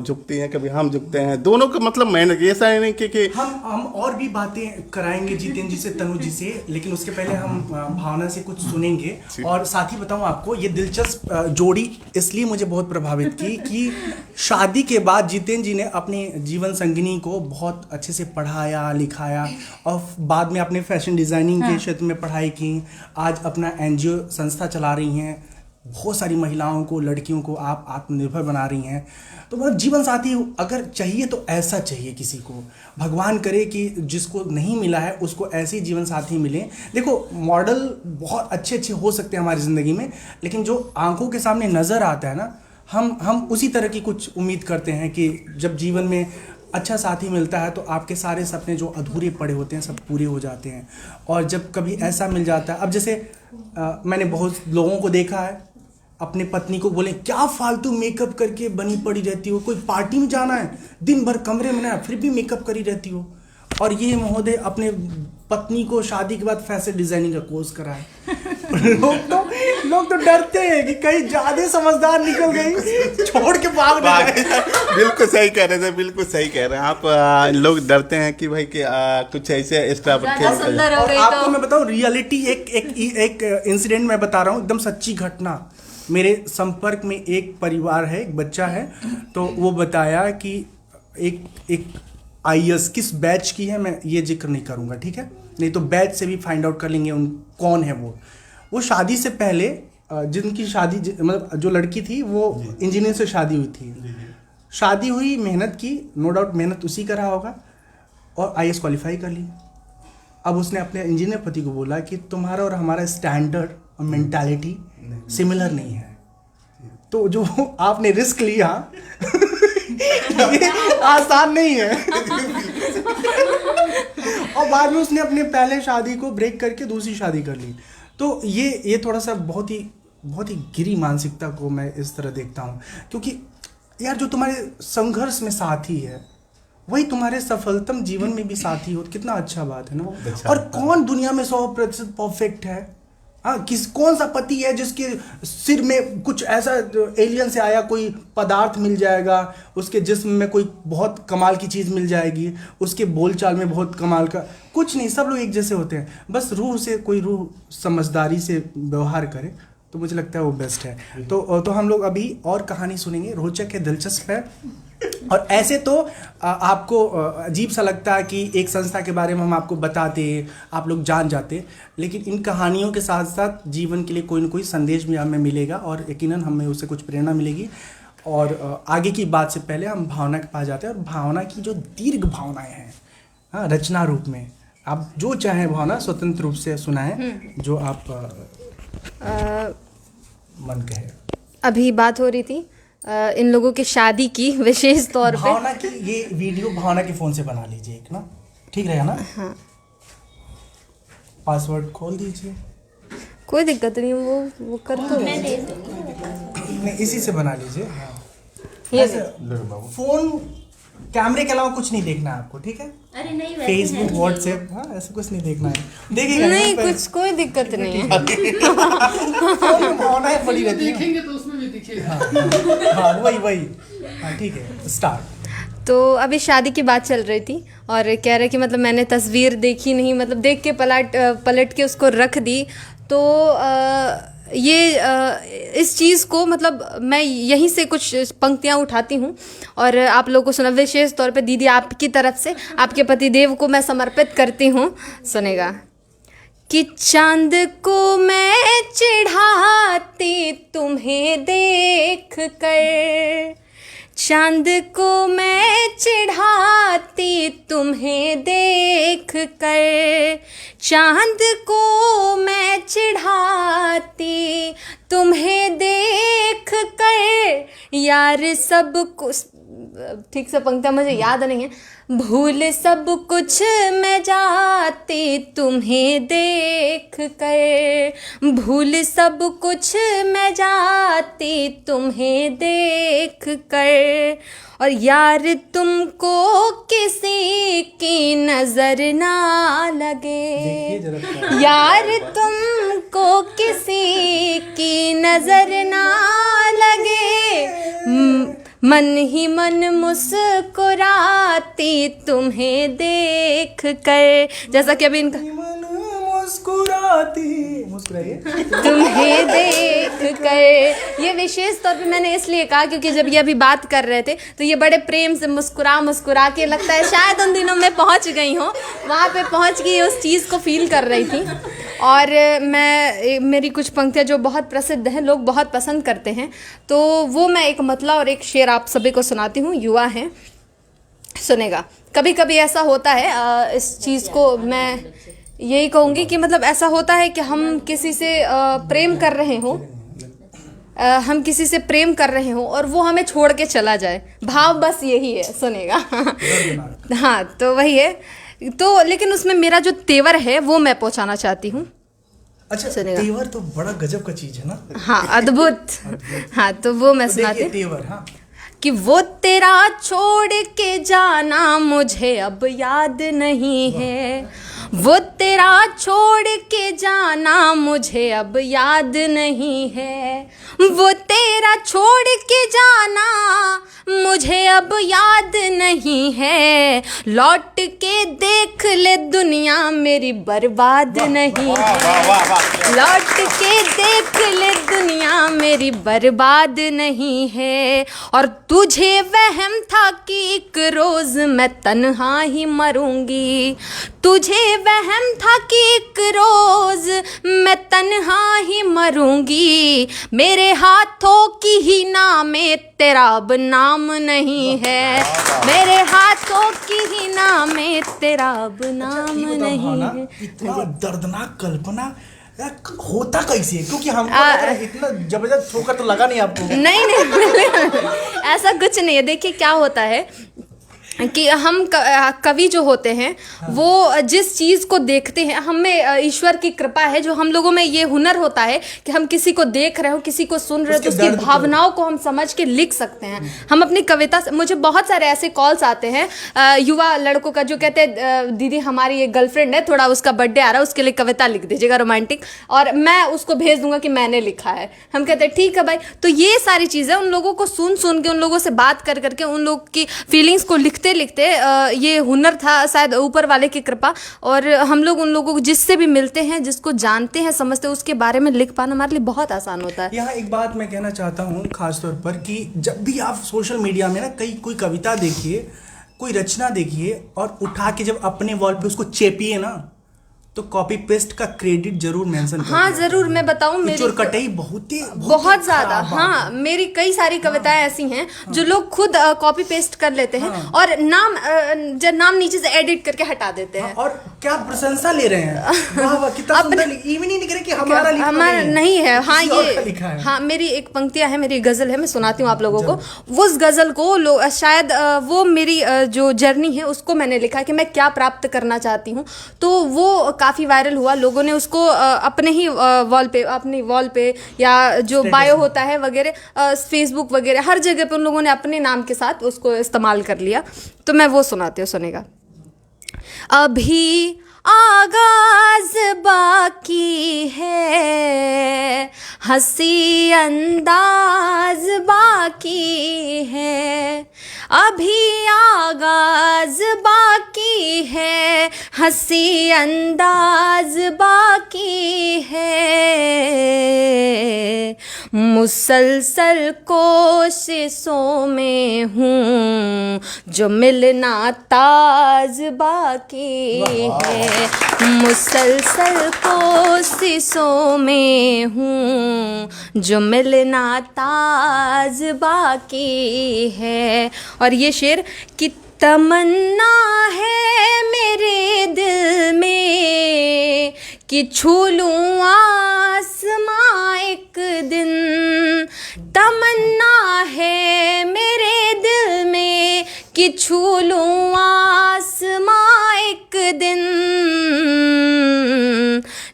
झुकती हैं, कभी हम झुकते हैं, दोनों का मतलब मेहनत। ऐसा नहीं कि हम और भी बातें कराएंगे जितेंद्र जी से, तनु जी से, लेकिन उसके पहले हम भावना से कुछ सुनेंगे। और साथ ही बताऊं आपको, ये दिलचस्प जोड़ी इसलिए मुझे बहुत प्रभावित की कि शादी के बाद जितेंद्र जी ने अपनी जीवन संगिनी को बहुत अच्छे से पढ़ाया लिखाया और बाद में अपने फैशन डिजाइनिंग के क्षेत्र में पढ़ाई की। आज अपना एनजीओ संस्था चला रही हैं, बहुत सारी महिलाओं को, लड़कियों को आप आत्मनिर्भर बना रही हैं। तो मतलब जीवन साथी अगर चाहिए तो ऐसा चाहिए किसी को। भगवान करे कि जिसको नहीं मिला है उसको ऐसे ही जीवन साथी मिले। देखो, मॉडल बहुत अच्छे अच्छे हो सकते हैं हमारी ज़िंदगी में, लेकिन जो आंखों के सामने नज़र आता है ना, हम उसी तरह की कुछ उम्मीद करते हैं कि जब जीवन में अच्छा साथी मिलता है तो आपके सारे सपने जो अधूरे पड़े होते हैं सब पूरे हो जाते हैं। और जब कभी ऐसा मिल जाता है, अब जैसे मैंने बहुत लोगों को देखा है, अपने पत्नी को बोले क्या फालतू मेकअप करके बनी पड़ी रहती हो, कोई पार्टी में जाना है, दिन भर कमरे में ना फिर भी मेकअप करी रहती हो। और ये महोदय अपने पत्नी को शादी के बाद फैशन डिजाइनिंग का कोर्स कराए। लोग तो डरते हैं कि कहीं ज्यादा समझदार निकल गई, छोड़ के भाग ना जाए। बिल्कुल सही कह रहे थे, बिल्कुल सही कह रहे हैं आप। लोग डरते हैं कि भाई कि कुछ ऐसे एक्स्ट्रा ज्यादा सुंदर हो और गई आपको तो मैं बताऊं रियलिटी, एक इंसिडेंट मैं बता रहा हूँ, एकदम सच्ची घटना। मेरे संपर्क में एक परिवार है, एक बच्चा है, तो वो बताया कि एक IAS किस बैच की है, मैं ये जिक्र नहीं करूँगा, ठीक है, नहीं तो बैच से भी फाइंड आउट कर लेंगे कौन है वो शादी से पहले जिनकी शादी मतलब जो लड़की थी वो इंजीनियर से शादी हुई थी। शादी हुई, मेहनत की, नो डाउट मेहनत उसी का रहा होगा, और IAS क्वालिफाई कर ली। अब उसने अपने इंजीनियर पति को बोला कि तुम्हारा और हमारा स्टैंडर्ड और मेंटालिटी सिमिलर नहीं है, तो जो आपने रिस्क लिया ये आसान नहीं है। और बाद में उसने अपने पहले शादी को ब्रेक करके दूसरी शादी कर ली। तो ये थोड़ा सा बहुत ही गिरी मानसिकता को मैं इस तरह देखता हूँ, क्योंकि यार जो तुम्हारे संघर्ष में साथी है वही तुम्हारे सफलतम जीवन में भी साथी हो, कितना अच्छा बात है ना। और कौन दुनिया में 100% परफेक्ट है? कौन सा पति है जिसके सिर में कुछ ऐसा एलियन से आया कोई पदार्थ मिल जाएगा, उसके जिस्म में कोई बहुत कमाल की चीज़ मिल जाएगी, उसके बोलचाल में बहुत कमाल का कुछ नहीं, सब लोग एक जैसे होते हैं। बस रूह से कोई रूह समझदारी से व्यवहार करे तो मुझे लगता है वो बेस्ट है। तो हम लोग अभी और कहानी सुनेंगे, रोचक है, दिलचस्प है। और ऐसे तो आपको अजीब सा लगता है कि एक संस्था के बारे में हम आपको बताते, आप लोग जान जाते, लेकिन इन कहानियों के साथ साथ जीवन के लिए कोई ना कोई संदेश भी हमें मिलेगा और यकीनन हमें उससे कुछ प्रेरणा मिलेगी। और आगे की बात से पहले हम भावना के पास जाते हैं, और भावना की जो दीर्घ भावनाएं हैं, हाँ, रचना रूप में आप जो चाहें भावना स्वतंत्र रूप से सुनाएं, जो आप मन कहे। अभी बात हो रही थी इन लोगों की शादी की, विशेष तौर पे भावना की ये वीडियो भावना के फ़ोन से बना लीजिए एक ना, ठीक रहेगा ना? हाँ, पासवर्ड खोल दीजिए, कोई दिक्कत नहीं, वो कर दो। नहीं इसी से बना लीजिए। हाँ, ये ऐसे फोन कैमरे के अलावा कुछ नहीं देखना है आपको, ठीक है? अरे नहीं, वैसे फेसबुक, है। व्हाट्सएप, हाँ ऐसे कुछ नहीं देखना है, देखिएगा नहीं, कुछ कोई दिक्कत नहीं है। भावनाएं पड़ी रहती हैं। देखेंगे तो उसमें भी दिखेगा। हाँ वही हाँ, ठीक है, स्टार्ट। तो अभी शादी की बात चल रही थी और कह रहे कि मतलब मैंने तस्वीर देखी नहीं, मतलब देख के पलट के उसको रख दी। तो इस चीज़ को मतलब मैं यहीं से कुछ पंक्तियाँ उठाती हूँ और आप लोगों को सुना, विशेष तौर पे दीदी आपकी तरफ से आपके पतिदेव को मैं समर्पित करती हूँ। सुनेगा कि चांद को मैं चिढ़ाती तुम्हें देख कर, चांद को मैं चिढ़ाती तुम्हें देख कर, चांद को मैं चिढ़ाती तुम्हें देख कर, यार सब कुछ ठीक से पंक्तियाँ मुझे याद नहीं है। भूल सब कुछ मैं जाती तुम्हें देख कर, भूल सब कुछ मैं जाती तुम्हें देख कर, और यार तुमको किसी की नजर ना लगे, यार तुमको किसी की नजर ना लगे, मन ही मन मुस्कुराती तुम्हें देख कर। जैसा कि अभी इनका मुस्कुराइए तुम्हें देख कर, ये विशेष तौर पे मैंने इसलिए कहा क्योंकि जब ये अभी बात कर रहे थे तो ये बड़े प्रेम से मुस्कुरा के, लगता है शायद उन दिनों में पहुंच गई हूँ, वहाँ पे पहुंच गई, उस चीज़ को फील कर रही थी। और मेरी कुछ पंक्तियाँ जो बहुत प्रसिद्ध हैं, लोग बहुत पसंद करते हैं, तो वो मैं एक मतला और एक शेर आप सभी को सुनाती हूँ। युवा हैं, सुनेगा। कभी कभी ऐसा होता है, इस चीज़ को मैं यही कहूँगी कि मतलब ऐसा होता है कि हम किसी से प्रेम कर रहे हों, हम किसी से प्रेम कर रहे हों और वो हमें छोड़ के चला जाए, भाव बस यही है, सुनेगा। हाँ, तो वही है। तो लेकिन उसमें मेरा जो तेवर है वो मैं पहुंचाना चाहती हूँ। अच्छा, सुनेगा। तेवर तो बड़ा गजब का चीज है ना। हाँ, अद्भुत। हाँ, तो वो मैं तो सुनाती देखिए हूँ तेवर। हाँ, कि वो तेरा छोड़ के जाना मुझे अब याद नहीं है, वो तेरा छोड़ के जाना मुझे अब याद नहीं है, वो तेरा छोड़ के जाना मुझे अब याद नहीं है, लौट के देख ले दुनिया मेरी बर्बाद नहीं है, लौट के देख ले दुनिया मेरी बर्बाद नहीं है, और तुझे वहम था कि एक रोज मैं तन्हा ही मरूंगी, तुझे वहम था कि एक रोज मैं तन्हा ही मरूंगी, मेरे हाथों की ही नामे तेरा अब नाम नहीं है, मेरे हाथों की ही नामे तेरा अब नाम ये बताओ नहीं भावना, है। इतना दर्दनाक कल्पना होता कैसे है? क्योंकि हमको लग रहा है इतना जबरदस्त ठोकर तो लगा नहीं आपको। नहीं ऐसा कुछ नहीं है। देखिए क्या होता है कि हम कवि जो होते हैं वो जिस चीज़ को देखते हैं, हमें ईश्वर की कृपा है जो हम लोगों में ये हुनर होता है कि हम किसी को देख रहे हो, किसी को सुन रहे हो, तो उसकी भावनाओं को हम समझ के लिख सकते हैं। हम अपनी कविता से, मुझे बहुत सारे ऐसे कॉल्स आते हैं युवा लड़कों का जो कहते हैं दीदी हमारी एक गर्लफ्रेंड है, थोड़ा उसका बर्थडे आ रहा है, उसके लिए कविता लिख दीजिएगा रोमांटिक, और मैं उसको भेज दूंगा कि मैंने लिखा है। हम कहते हैं ठीक है भाई। तो ये सारी चीज़ें उन लोगों को सुन के, उन लोगों से बात कर करके, उन लोग की फीलिंग्स को लिखते ये हुनर था शायद ऊपर वाले की कृपा। और हम लोग उन लोगों को जिससे भी मिलते हैं, जिसको जानते हैं, समझते हैं, उसके बारे में लिख पाना हमारे लिए बहुत आसान होता है। यहाँ एक बात मैं कहना चाहता हूँ खास तौर पर कि जब भी आप सोशल मीडिया में ना कोई कविता देखिए, कोई रचना देखिए और उठा के जब अपने वॉल पे उसको चेपिए ना, तो कॉपी पेस्ट का क्रेडिट जरूर मेंशन करिए। हाँ जरूर, मैं बताऊं मेरी चोरकटाई बहुत ज्यादा। हाँ, मेरी कई सारी कविताएं ऐसी हैं जो लोग खुद कॉपी पेस्ट कर लेते हैं और नाम नीचे से एडिट करके हटा देते हैं। और क्या प्रशंसा ले रहे हैं, वाह वाह कितना सुंदर, इवन ही नहीं करे कि हमारा लिखा हमारा नहीं है। हाँ किसी और का ये लिखा है। हाँ, मेरी एक पंक्तियां है, मेरी गजल है, मैं सुनाती हूँ आप लोगों को। उस गजल को शायद वो मेरी जो जर्नी है उसको मैंने लिखा है कि मैं क्या प्राप्त करना चाहती हूँ, तो वो काफ़ी वायरल हुआ। लोगों ने उसको अपने ही अपनी वॉल पे या जो बायो होता है वगैरह, फेसबुक वगैरह हर जगह पे उन लोगों ने अपने नाम के साथ उसको इस्तेमाल कर लिया। तो मैं वो सुनाती हूँ, सुनेगा। अभी आगाज बाकी है, हंसी अंदाज बाकी है, अभी आगाज बाकी है, हंसी अंदाज बाकी है, मुसलसल कोशिशों में हूँ जो मिलना ताज बाकी है, मुसलसल कोशिशों में हूँ जो मिलना ताज बाकी है। और ये शेर कि तमन्ना है मेरे दिल में कि छू लूँ आसमां एक दिन, तमन्ना है मेरे दिल में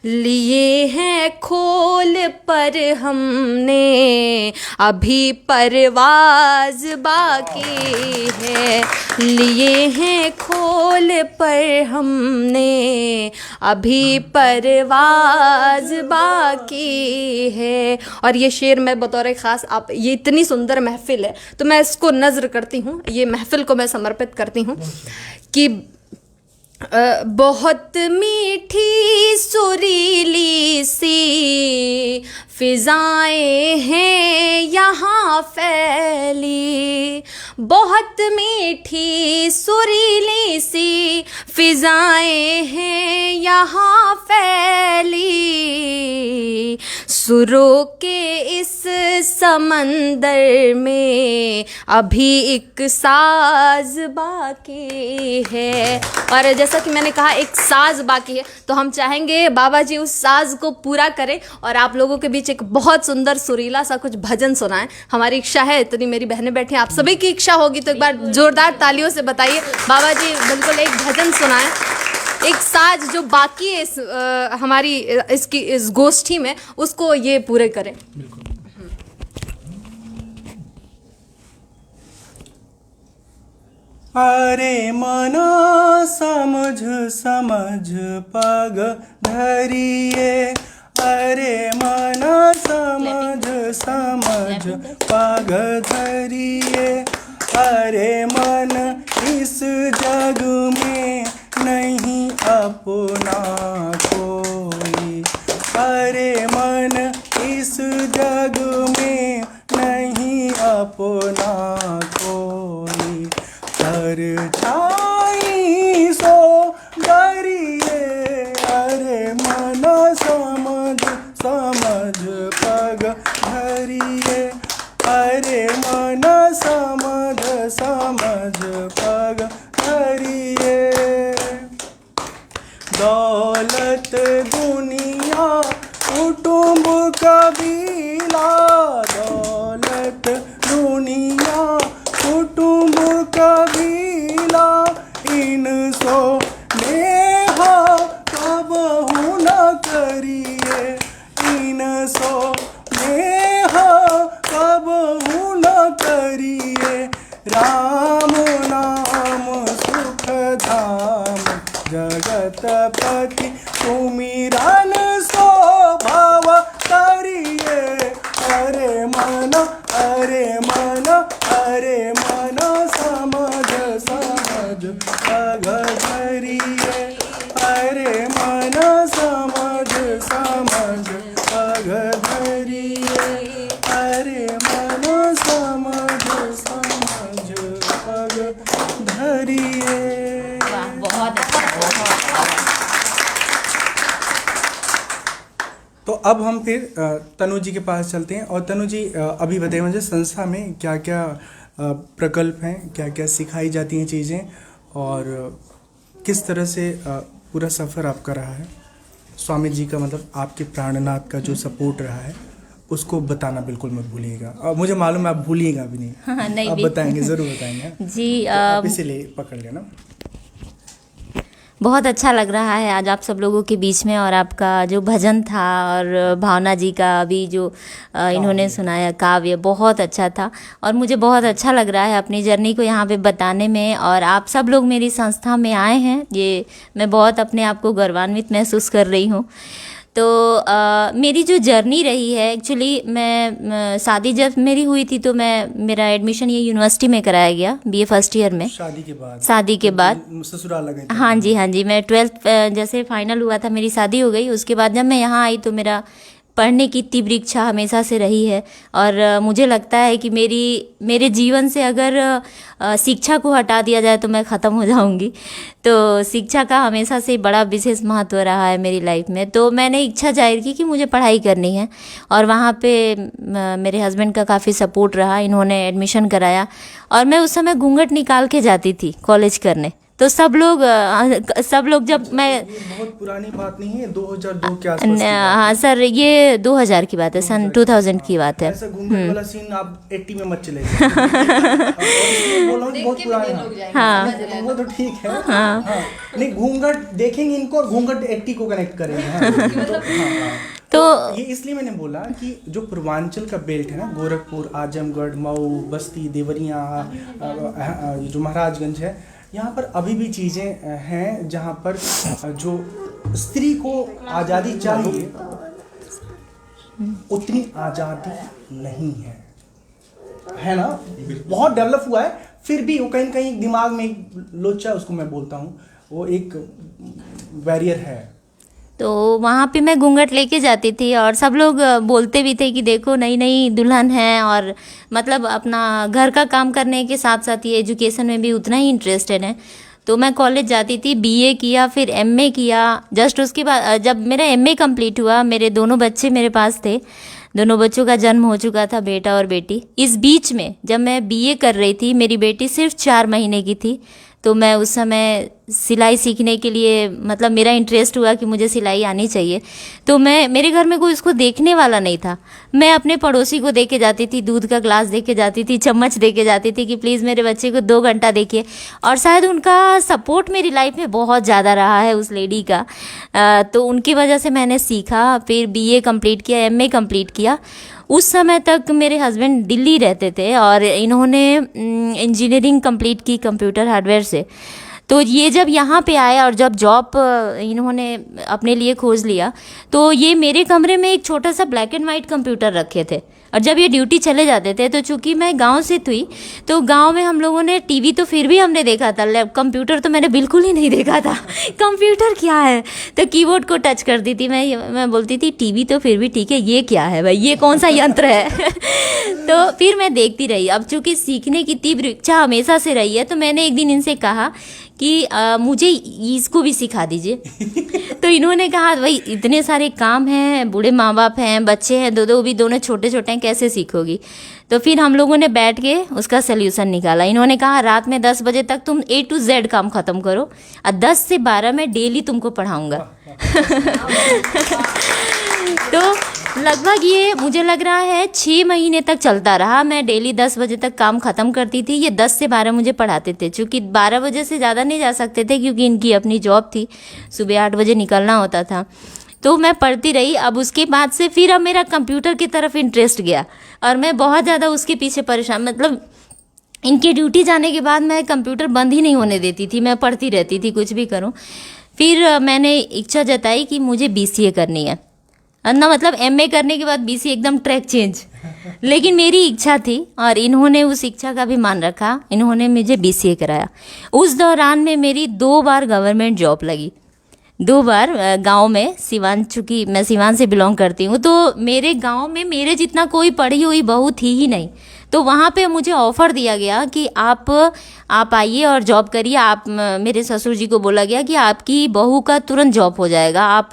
लिए हैं खोल पर हमने, अभी परवाज बाकी है। लिए हैं खोल पर हमने, अभी परवाज बाकी है। और ये शेर मैं बतौर ख़ास, आप ये इतनी सुंदर महफिल है तो मैं इसको नज़्र करती हूँ, ये महफिल को मैं समर्पित करती हूँ कि बहुत मीठी सुरीली सी फिजाएं हैं यहाँ फैली, बहुत मीठी सुरीली सी फिजाएं हैं यहाँ फैली, सुरों के इस समंदर में अभी एक साज बाकी है। और जैसा कि मैंने कहा एक साज बाकी है, तो हम चाहेंगे बाबा जी उस साज को पूरा करें और आप लोगों के बीच एक बहुत सुंदर सुरीला सा कुछ भजन सुनाएं। हमारी इच्छा है, इतनी मेरी बहनें बैठी हैं, आप सभी की इच्छा होगी तो एक बार जोरदार तालियों से बताइए बाबा जी बिल्कुल एक भजन सुनाएं, एक साज जो बाकी है हमारी इस गोष्ठी में, उसको ये पूरे करें। अरे मना समझ समझ पग धरिए, अरे मना समझ समझ पग धरिए, अरे मन इस जग में नहीं अपना कोई, अरे मन इस जग में नहीं अपना कोई, परछाई सो डरिए, अरे मन समझ समझ पग धरिए, अरे मन समझ समझ पग धरिए। दौलत दुनिया कुटुंब कबीला, दौलत दुनिया कुटुंब कबीला, इन सो नेहा कबहू न करिए, इन सो नेहा कबहू न करिए, राम नाम सुख धाम जगतपति सुमिरन सो भव करिए, अरे मन अरे मन अरे मन समझ समझ पग धरिए, अरे मन समझ समझ पग धरिए, अरे मन समझ समझ पग धरिए। बहुत अच्छा। तो अब हम फिर तनु जी के पास चलते हैं। और तनु जी अभी बताइए मुझे संस्था में क्या क्या प्रकल्प हैं, क्या क्या सिखाई जाती हैं चीज़ें, और किस तरह से पूरा सफ़र आपका रहा है, स्वामी जी का मतलब आपके प्राणनाथ का जो सपोर्ट रहा है उसको बताना बिल्कुल मत भूलिएगा। और मुझे मालूम है आप भूलिएगा भी नहीं, हाँ, नहीं आप भी। बताएंगे, ज़रूर बताएंगे जी तो आप इसीलिए पकड़ लेना। बहुत अच्छा लग रहा है आज आप सब लोगों के बीच में, और आपका जो भजन था और भावना जी का अभी जो इन्होंने सुनाया काव्य बहुत अच्छा था, और मुझे बहुत अच्छा लग रहा है अपनी जर्नी को यहाँ पे बताने में। और आप सब लोग मेरी संस्था में आए हैं, ये मैं बहुत अपने आप को गौरवान्वित महसूस कर रही हूँ। तो मेरी जो जर्नी रही है, एक्चुअली मैं शादी जब मेरी हुई थी तो मेरा एडमिशन ये यूनिवर्सिटी में कराया गया BA फर्स्ट ईयर में। शादी के बाद ससुराल लगे थे। हाँ जी, मैं 12th जैसे फाइनल हुआ था मेरी शादी हो गई। उसके बाद जब मैं यहाँ आई तो मेरा पढ़ने की तीव्र इच्छा हमेशा से रही है, और मुझे लगता है कि मेरे जीवन से अगर शिक्षा को हटा दिया जाए तो मैं ख़त्म हो जाऊंगी। तो शिक्षा का हमेशा से बड़ा विशेष महत्व रहा है मेरी लाइफ में। तो मैंने इच्छा जाहिर की कि मुझे पढ़ाई करनी है, और वहाँ पे मेरे हस्बैंड का काफ़ी सपोर्ट रहा, इन्होंने एडमिशन कराया। और मैं उस समय घूंघट निकाल के जाती थी कॉलेज करने, तो सब लोग जब मैं ये बहुत पुरानी बात नहीं है, 2002 के आसपास की बात है। हाँ सर, ये 2000 की बात है, सन 2000 की बात है। ऐसा घूंघट वाला सीन आप 80 में मत चले जाइए। बोल रहा हूँ कि बहुत पुराना है। हाँ वो तो ठीक है। हाँ। नहीं, घूंघट देखेंगे इनको और घूंघट 80 को कनेक्ट करेंगे। हाँ। तो ये इसलिए मैंने बोला कि जो पूर्वांचल का बेल्ट है ना, गोरखपुर, आजमगढ़, मऊ, बस्ती, देवरिया, जो महाराजगंज है, यहाँ पर अभी भी चीज़ें हैं जहाँ पर जो स्त्री को आज़ादी चाहिए उतनी आज़ादी नहीं है ना। बहुत डेवलप हुआ है, फिर भी वो कहीं न कहीं दिमाग में एक लोचा, उसको मैं बोलता हूँ, वो एक बैरियर है। तो वहाँ पे मैं घूंघट लेके जाती थी और सब लोग बोलते भी थे कि देखो नई नई दुल्हन है, और मतलब अपना घर का काम करने के साथ साथ ये एजुकेशन में भी उतना ही इंटरेस्टेड है। तो मैं कॉलेज जाती थी, बीए किया, फिर एमए किया। जस्ट उसके बाद जब मेरा एमए कंप्लीट हुआ, मेरे दोनों बच्चे मेरे पास थे, दोनों बच्चों का जन्म हो चुका था, बेटा और बेटी। इस बीच में जब मैं बीए कर रही थी, मेरी बेटी सिर्फ 4 महीने की थी, तो मैं उस समय सिलाई सीखने के लिए, मतलब मेरा इंटरेस्ट हुआ कि मुझे सिलाई आनी चाहिए। तो मेरे घर में कोई उसको देखने वाला नहीं था। मैं अपने पड़ोसी को दे के जाती थी, दूध का ग्लास दे के जाती थी, चम्मच दे के जाती थी कि प्लीज़ मेरे बच्चे को 2 घंटा देखिए। और शायद उनका सपोर्ट मेरी लाइफ में बहुत ज़्यादा रहा है, उस लेडी का। तो उनकी वजह से मैंने सीखा, फिर बीए कंप्लीट किया, एमए कंप्लीट किया। उस समय तक मेरे हस्बैंड दिल्ली रहते थे और इन्होंने इंजीनियरिंग कंप्लीट की कंप्यूटर हार्डवेयर से। तो ये जब यहाँ पे आए और जब जॉब इन्होंने अपने लिए खोज लिया, तो ये मेरे कमरे में एक छोटा सा ब्लैक एंड वाइट कंप्यूटर रखे थे। और जब ये ड्यूटी चले जाते थे, तो चूंकि मैं गांव से थी, तो गांव में हम लोगों ने टीवी तो फिर भी हमने देखा था, कंप्यूटर तो मैंने बिल्कुल ही नहीं देखा था। कंप्यूटर क्या है? तो कीबोर्ड को टच करती थी मैं बोलती थी टीवी तो फिर भी ठीक है, ये क्या है भाई, ये कौन सा यंत्र है? तो फिर मैं देखती रही। अब चूंकि सीखने की तीव्र इच्छा हमेशा से रही है, तो मैंने एक दिन इनसे कहा कि मुझे इसको भी सिखा दीजिए। तो इन्होंने कहा भाई इतने सारे काम हैं, बूढ़े माँ बाप हैं, बच्चे हैं, दो भी दोनों छोटे छोटे हैं, कैसे सीखोगी? तो फिर हम लोगों ने बैठ के उसका सल्यूशन निकाला। इन्होंने कहा रात में 10 बजे तक तुम A to Z काम ख़त्म करो और 10 से 12 में डेली तुमको पढ़ाऊँगा। तो लगभग ये मुझे लग रहा है 6 महीने तक चलता रहा। मैं डेली 10 बजे तक काम ख़त्म करती थी, ये 10 से 12 मुझे पढ़ाते थे। चूँकि 12 बजे से ज़्यादा नहीं जा सकते थे क्योंकि इनकी अपनी जॉब थी, सुबह 8 बजे निकलना होता था। तो मैं पढ़ती रही। अब उसके बाद से फिर अब मेरा कंप्यूटर की तरफ इंटरेस्ट गया और मैं बहुत ज़्यादा उसके पीछे परेशान, मतलब इनकी ड्यूटी जाने के बाद मैं कंप्यूटर बंद ही नहीं होने देती थी, मैं पढ़ती रहती थी कुछ भी करूं। फिर मैंने इच्छा जताई कि मुझे BCA करनी है ना, मतलब MA करने के बाद BCA एकदम ट्रैक चेंज। लेकिन मेरी इच्छा थी और इन्होंने उस इच्छा का भी मान रखा, इन्होंने मुझे BCA कराया। उस दौरान में मेरी 2 बार गवर्नमेंट जॉब लगी, 2 बार गांव में। सिवान, चूँकि मैं सिवान से बिलोंग करती हूँ, तो मेरे गांव में मेरे जितना कोई पढ़ी हुई बहू थी ही नहीं। तो वहाँ पे मुझे ऑफ़र दिया गया कि आप आइए और जॉब करिए। आप, मेरे ससुर जी को बोला गया कि आपकी बहू का तुरंत जॉब हो जाएगा, आप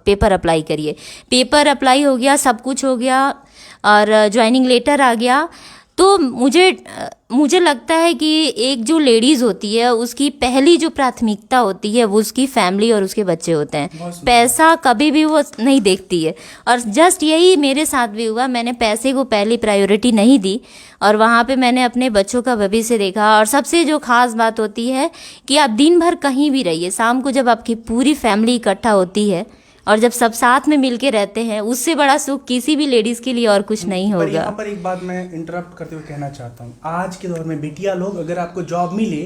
पेपर अप्लाई करिए। पेपर अप्लाई हो गया, सब कुछ हो गया और ज्वाइनिंग लेटर आ गया। तो मुझे लगता है कि एक जो लेडीज़ होती है उसकी पहली जो प्राथमिकता होती है वो उसकी फैमिली और उसके बच्चे होते हैं। पैसा कभी भी वो नहीं देखती है और जस्ट यही मेरे साथ भी हुआ। मैंने पैसे को पहली प्रायोरिटी नहीं दी और वहाँ पे मैंने अपने बच्चों का भविष्य देखा। और सबसे जो खास बात होती है कि आप दिन भर कहीं भी रहिए, शाम को जब आपकी पूरी फैमिली इकट्ठा होती है और जब सब साथ में मिलके रहते हैं, उससे बड़ा सुख किसी भी लेडीज के लिए और कुछ नहीं होगा। यहाँ पर एक बात मैं इंटरप्ट करते हुए कहना चाहता हूँ, आज के दौर में बेटियां लोग, अगर आपको जॉब मिले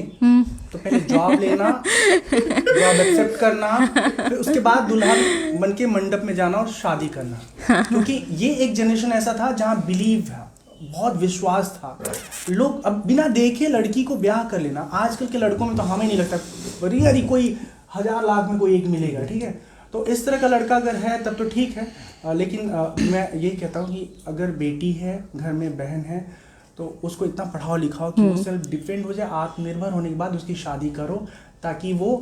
तो पहले जॉब लेना, जॉब एक्सेप्ट करना, फिर उसके बाद दुल्हन बन के मंडप में जाना और शादी करना। क्योंकि ये एक जनरेशन ऐसा था जहाँ बिलीव था, बहुत विश्वास था। लोग अब बिना देखे लड़की को ब्याह कर लेना। आजकल के लड़कों में तो हमें नहीं लगता, अरे कोई 1000 लाख में कोई एक मिलेगा, ठीक है। तो इस तरह का लड़का अगर है तब तो ठीक है। लेकिन मैं यही कहता हूँ कि अगर बेटी है, घर में बहन है, तो उसको इतना पढ़ाओ लिखाओ कि वो सेल्फ डिपेंड हो जाए। आत्मनिर्भर होने के बाद उसकी शादी करो ताकि वो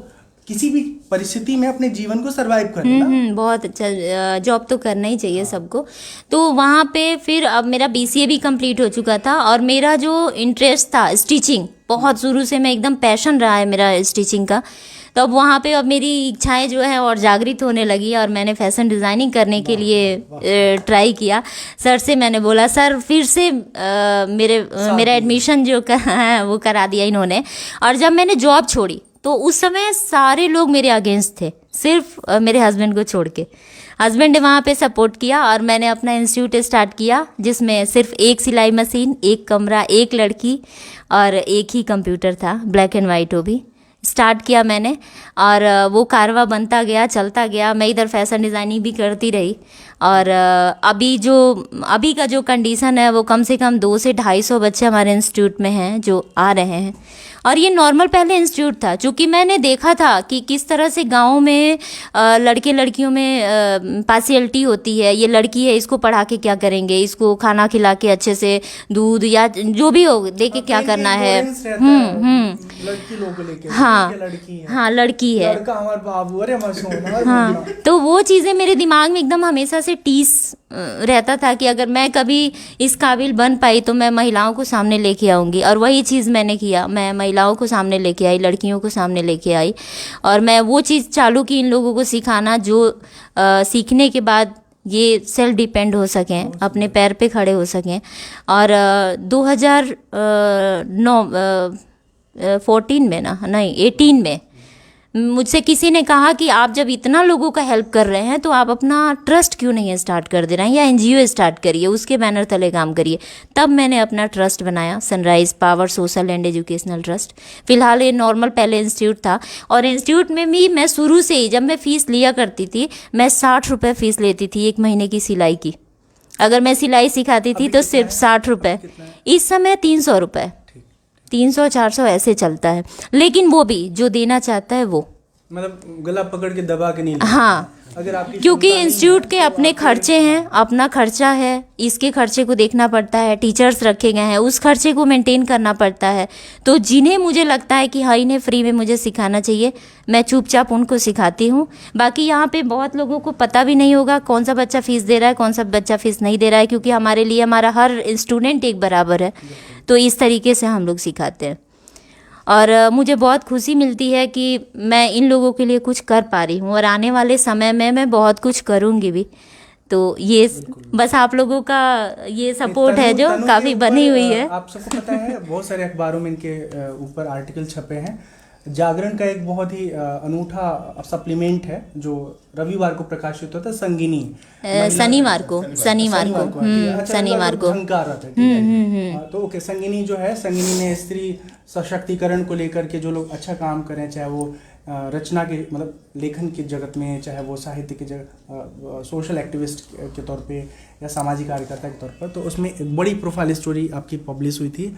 किसी भी परिस्थिति में अपने जीवन को सरवाइव करे ना। बहुत अच्छा, जॉब तो करना ही चाहिए सबको। तो वहाँ पे फिर अब मेरा BCA भी कंप्लीट हो चुका था और मेरा जो इंटरेस्ट था स्टिचिंग, बहुत शुरू से मैं एकदम पैशन रहा है मेरा स्टिचिंग का। तो अब वहाँ पे अब मेरी इच्छाएं जो है और जागृत होने लगी और मैंने फैशन डिज़ाइनिंग करने के लिए ट्राई किया। सर से मैंने बोला, सर फिर से मेरा एडमिशन जो है वो करा दिया इन्होंने। और जब मैंने जॉब छोड़ी तो उस समय सारे लोग मेरे अगेंस्ट थे, सिर्फ मेरे हस्बैंड को छोड़ के। हस्बैंड ने वहाँ पे सपोर्ट किया और मैंने अपना इंस्टीट्यूट स्टार्ट किया, जिसमें सिर्फ एक सिलाई मशीन, एक कमरा, एक लड़की और एक ही कंप्यूटर था, ब्लैक एंड वाइट। वो भी स्टार्ट किया मैंने और वो कारवा बनता गया, चलता गया। मैं इधर फैशन डिज़ाइनिंग भी करती रही। और अभी का जो कंडीशन है वो कम से कम 200 से 250 बच्चे हमारे इंस्टीट्यूट में हैं जो आ रहे हैं। और ये नॉर्मल पहले इंस्टीट्यूट था, क्योंकि मैंने देखा था कि किस तरह से गाँव में लड़के लड़कियों में पार्शियलिटी होती है। ये लड़की है, इसको पढ़ा के क्या करेंगे, इसको खाना खिला के अच्छे से दूध या जो भी हो दे के क्या करना है। लड़की लोगों को लेके, हाँ लड़की है, हाँ लड़की है, लड़का हमारे बाबू, अरे हाँ। तो वो चीज़ें मेरे दिमाग में एकदम हमेशा से टीस रहता था कि अगर मैं कभी इस काबिल बन पाई तो मैं महिलाओं को सामने लेके आऊँगी। और वही चीज़ मैंने किया, मैं महिलाओं को सामने लेके आई, लड़कियों को सामने लेके आई और मैं वो चीज़ चालू की इन लोगों को सिखाना जो सीखने के बाद ये सेल्फ डिपेंड हो सकें, अपने पैर पे खड़े हो सकें। और 2014 में ना, नहीं 18 में मुझसे किसी ने कहा कि आप जब इतना लोगों का हेल्प कर रहे हैं तो आप अपना ट्रस्ट क्यों नहीं स्टार्ट कर दे रहे हैं, या एनजीओ स्टार्ट करिए, उसके बैनर तले काम करिए। तब मैंने अपना ट्रस्ट बनाया, sunrise power social and educational trust. फिलहाल ये नॉर्मल पहले इंस्टीट्यूट था और इंस्टीट्यूट में भी मैं शुरू से ही, जब मैं फ़ीस लिया करती थी, मैं 60 रुपये फ़ीस लेती थी 1 महीने की सिलाई की। अगर मैं सिलाई सिखाती थी तो सिर्फ 60 रुपये। इस समय 300 रुपये, 300-400 ऐसे चलता है। लेकिन वो भी जो देना चाहता है वो, मतलब गला पकड़ के दबा के नहीं लेना। हाँ, अगर आपकी क्योंकि क्षमता नहीं इंस्टीट्यूट है, के तो अपने आपके- खर्चे हैं, अपना खर्चा है, इसके खर्चे को देखना पड़ता है, टीचर्स रखे गए हैं, उस खर्चे को मेंटेन करना पड़ता है। तो जिन्हें मुझे लगता है कि हाँ इन्हें फ्री में मुझे सिखाना चाहिए, मैं चुपचाप उनको सिखाती हूँ। बाकी यहाँ पे बहुत लोगों को पता भी नहीं होगा कौन सा बच्चा फ़ीस दे रहा है, कौन सा बच्चा फ़ीस नहीं दे रहा है, क्योंकि हमारे लिए हमारा हर स्टूडेंट एक बराबर है। तो इस तरीके से हम लोग सिखाते हैं और मुझे बहुत खुशी मिलती है कि मैं इन लोगों के लिए कुछ कर पा रही हूँ और आने वाले समय में मैं बहुत कुछ करूँगी भी। तो ये बस आप लोगों का ये सपोर्ट है जो तनु के काफ़ी ऊपर, बनी हुई है। आप सबको पता है बहुत सारे अखबारों में इनके ऊपर आर्टिकल छपे हैं। जागरण का एक बहुत ही अनूठा सप्लीमेंट है जो रविवार को प्रकाशित होता है, संगिनी, शनिवार को ठीक है। अच्छा, शनिवार को झंकार आता है, ठीक है। तो ओके, संगिनी जो है, संगिनी ने स्त्री सशक्तिकरण को लेकर के जो लोग अच्छा काम करें, चाहे वो रचना के मतलब लेखन की जगत में, चाहे वो साहित्य की जगह, सोशल एक्टिविस्ट के तौर पे या सामाजिक कार्यकर्ता के तौर पर, तो उसमें एक बड़ी प्रोफाइल स्टोरी आपकी पब्लिश हुई थी,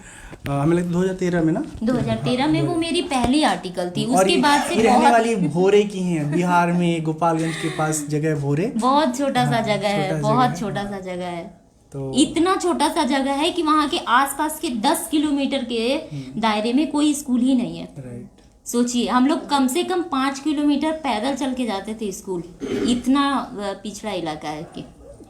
हमें लगता 2013 में ना, 2013 में वो मेरी पहली आर्टिकल थी। और उसके बाद से ये रहने बहुत वाली भोरे की हैं, बिहार में गोपालगंज के पास जगह भोरे, बहुत छोटा सा जगह है, छोटा बहुत जगह छोटा सा जगह है। तो इतना छोटा सा जगह है कि वहाँ के आसपास के 10 किलोमीटर के दायरे में कोई स्कूल ही नहीं है। राइट। सोचिए, हम लोग कम से कम 5 किलोमीटर पैदल चल के जाते थे स्कूल, इतना पिछड़ा इलाका है कि।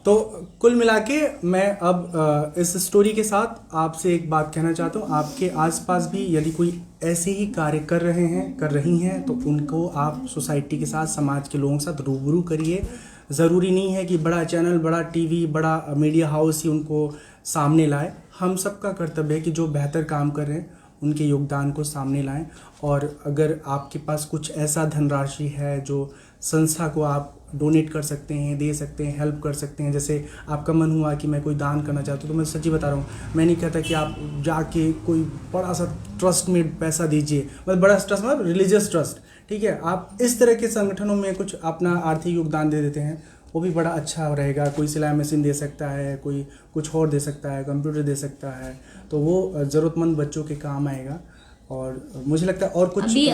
तो कुल मिला के मैं अब इस स्टोरी के साथ आपसे एक बात कहना चाहता हूँ, आपके आसपास भी यदि कोई ऐसे ही कार्य कर रहे हैं, कर रही हैं, तो उनको आप सोसाइटी के साथ, समाज के लोगों के साथ रूबरू करिए। ज़रूरी नहीं है कि बड़ा चैनल, बड़ा टीवी, बड़ा मीडिया हाउस ही उनको सामने लाए। हम सबका कर्तव्य है कि जो बेहतर काम कर रहे हैं उनके योगदान को सामने लाएं। और अगर आपके पास कुछ ऐसा धनराशि है जो संस्था को आप डोनेट कर सकते हैं, दे सकते हैं, हेल्प कर सकते हैं, जैसे आपका मन हुआ कि मैं कोई दान करना चाहता हूँ, तो मैं सच्ची बता रहा हूँ, मैं नहीं कहता कि आप जाके कोई बड़ा सा ट्रस्ट में पैसा दीजिए, मतलब बड़ा ट्रस्ट मतलब रिलीजियस ट्रस्ट, ठीक है। आप इस तरह के संगठनों में कुछ अपना आर्थिक योगदान दे देते हैं, वो भी बड़ा अच्छा रहेगा। कोई सिलाई मशीन दे सकता है, कोई कुछ और दे सकता है, कंप्यूटर दे सकता है, तो वो ज़रूरतमंद बच्चों के काम आएगा। और मुझे लगता है और कुछ अभी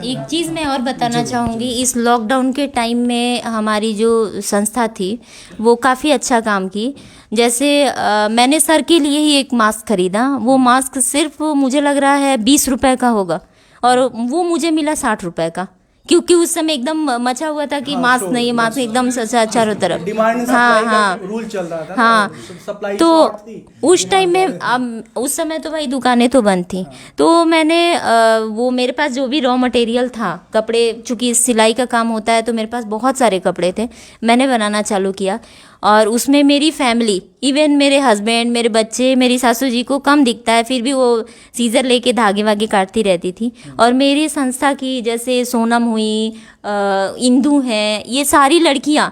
एक चीज़ मैं और बताना चाहूँगी, इस लॉकडाउन के टाइम में हमारी जो संस्था थी वो काफ़ी अच्छा काम की। जैसे मैंने सर के लिए ही एक मास्क खरीदा, वो मास्क सिर्फ मुझे लग रहा है 20 रुपए का होगा और वो मुझे मिला 60 रुपए का, क्योंकि उस समय एकदम मचा हुआ था कि हाँ, मास्क तो नहीं है, मास्क एकदम चारों तरफ। डिमांड हाँ सप्लाई हाँ का रूल चल रहा था ना, हाँ। सप्लाई तो शॉर्ट थी, उस टाइम में डिमांड उस समय तो भाई दुकानें तो बंद थी। तो मैंने वो मेरे पास जो भी रॉ मटेरियल था, कपड़े, चूँकि सिलाई का काम होता है तो मेरे पास बहुत सारे कपड़े थे, मैंने बनाना चालू किया। और उसमें मेरी फैमिली, इवन मेरे हस्बैंड, मेरे बच्चे, मेरी सासू जी को कम दिखता है, फिर भी वो सीज़र लेके धागे वागे काटती रहती थी। और मेरी संस्था की जैसे सोनम हुई, इंदू हैं, ये सारी लड़कियां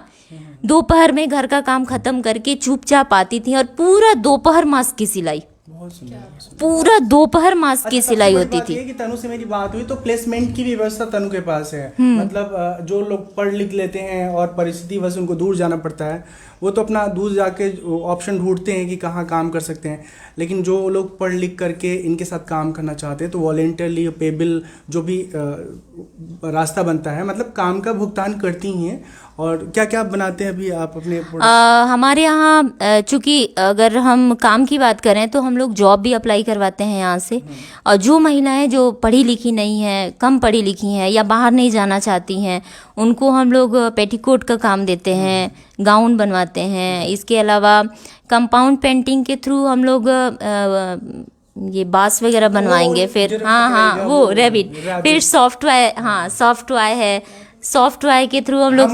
दोपहर में घर का काम खत्म करके चुपचाप आती थी और पूरा दोपहर मास्क की सिलाई, बहुत सुंदर। पूरा दोपहर मास्क की अच्छा, सिलाई सबसे बड़ी होती बात ये थी। कि तनु से मेरी बात हुई तो प्लेसमेंट की भी व्यवस्था तनु के पास है। मतलब जो लोग पढ़ लिख लेते हैं और परिस्थिति वश उनको दूर जाना पड़ता है, वो तो अपना दूर जाके ऑप्शन ढूंढते हैं कि कहाँ काम कर सकते हैं। लेकिन जो लोग पढ़ लिख करके इनके साथ काम करना चाहते हैं तो वॉलेंटियरली पेबिल जो भी रास्ता बनता है, मतलब काम का भुगतान करती ही हैं। और क्या क्या बनाते हैं अभी आप अपने हमारे यहाँ चूँकि अगर हम काम की बात करें तो हम लोग जॉब भी अप्लाई करवाते हैं यहाँ से। और जो महिलाएं जो पढ़ी लिखी नहीं हैं, कम पढ़ी लिखी हैं या बाहर नहीं जाना चाहती हैं, उनको हम लोग पेटीकोट का काम देते हैं, गाउन बनवाते हैं। इसके अलावा कंपाउंड पेंटिंग के थ्रू हम लोग ये बांस वगैरह बनवाएंगे। फिर हाँ वो रैबिट, फिर सॉफ्ट टॉय, हाँ सॉफ्ट टॉय है, सॉफ्ट टॉय के थ्रू हम लोग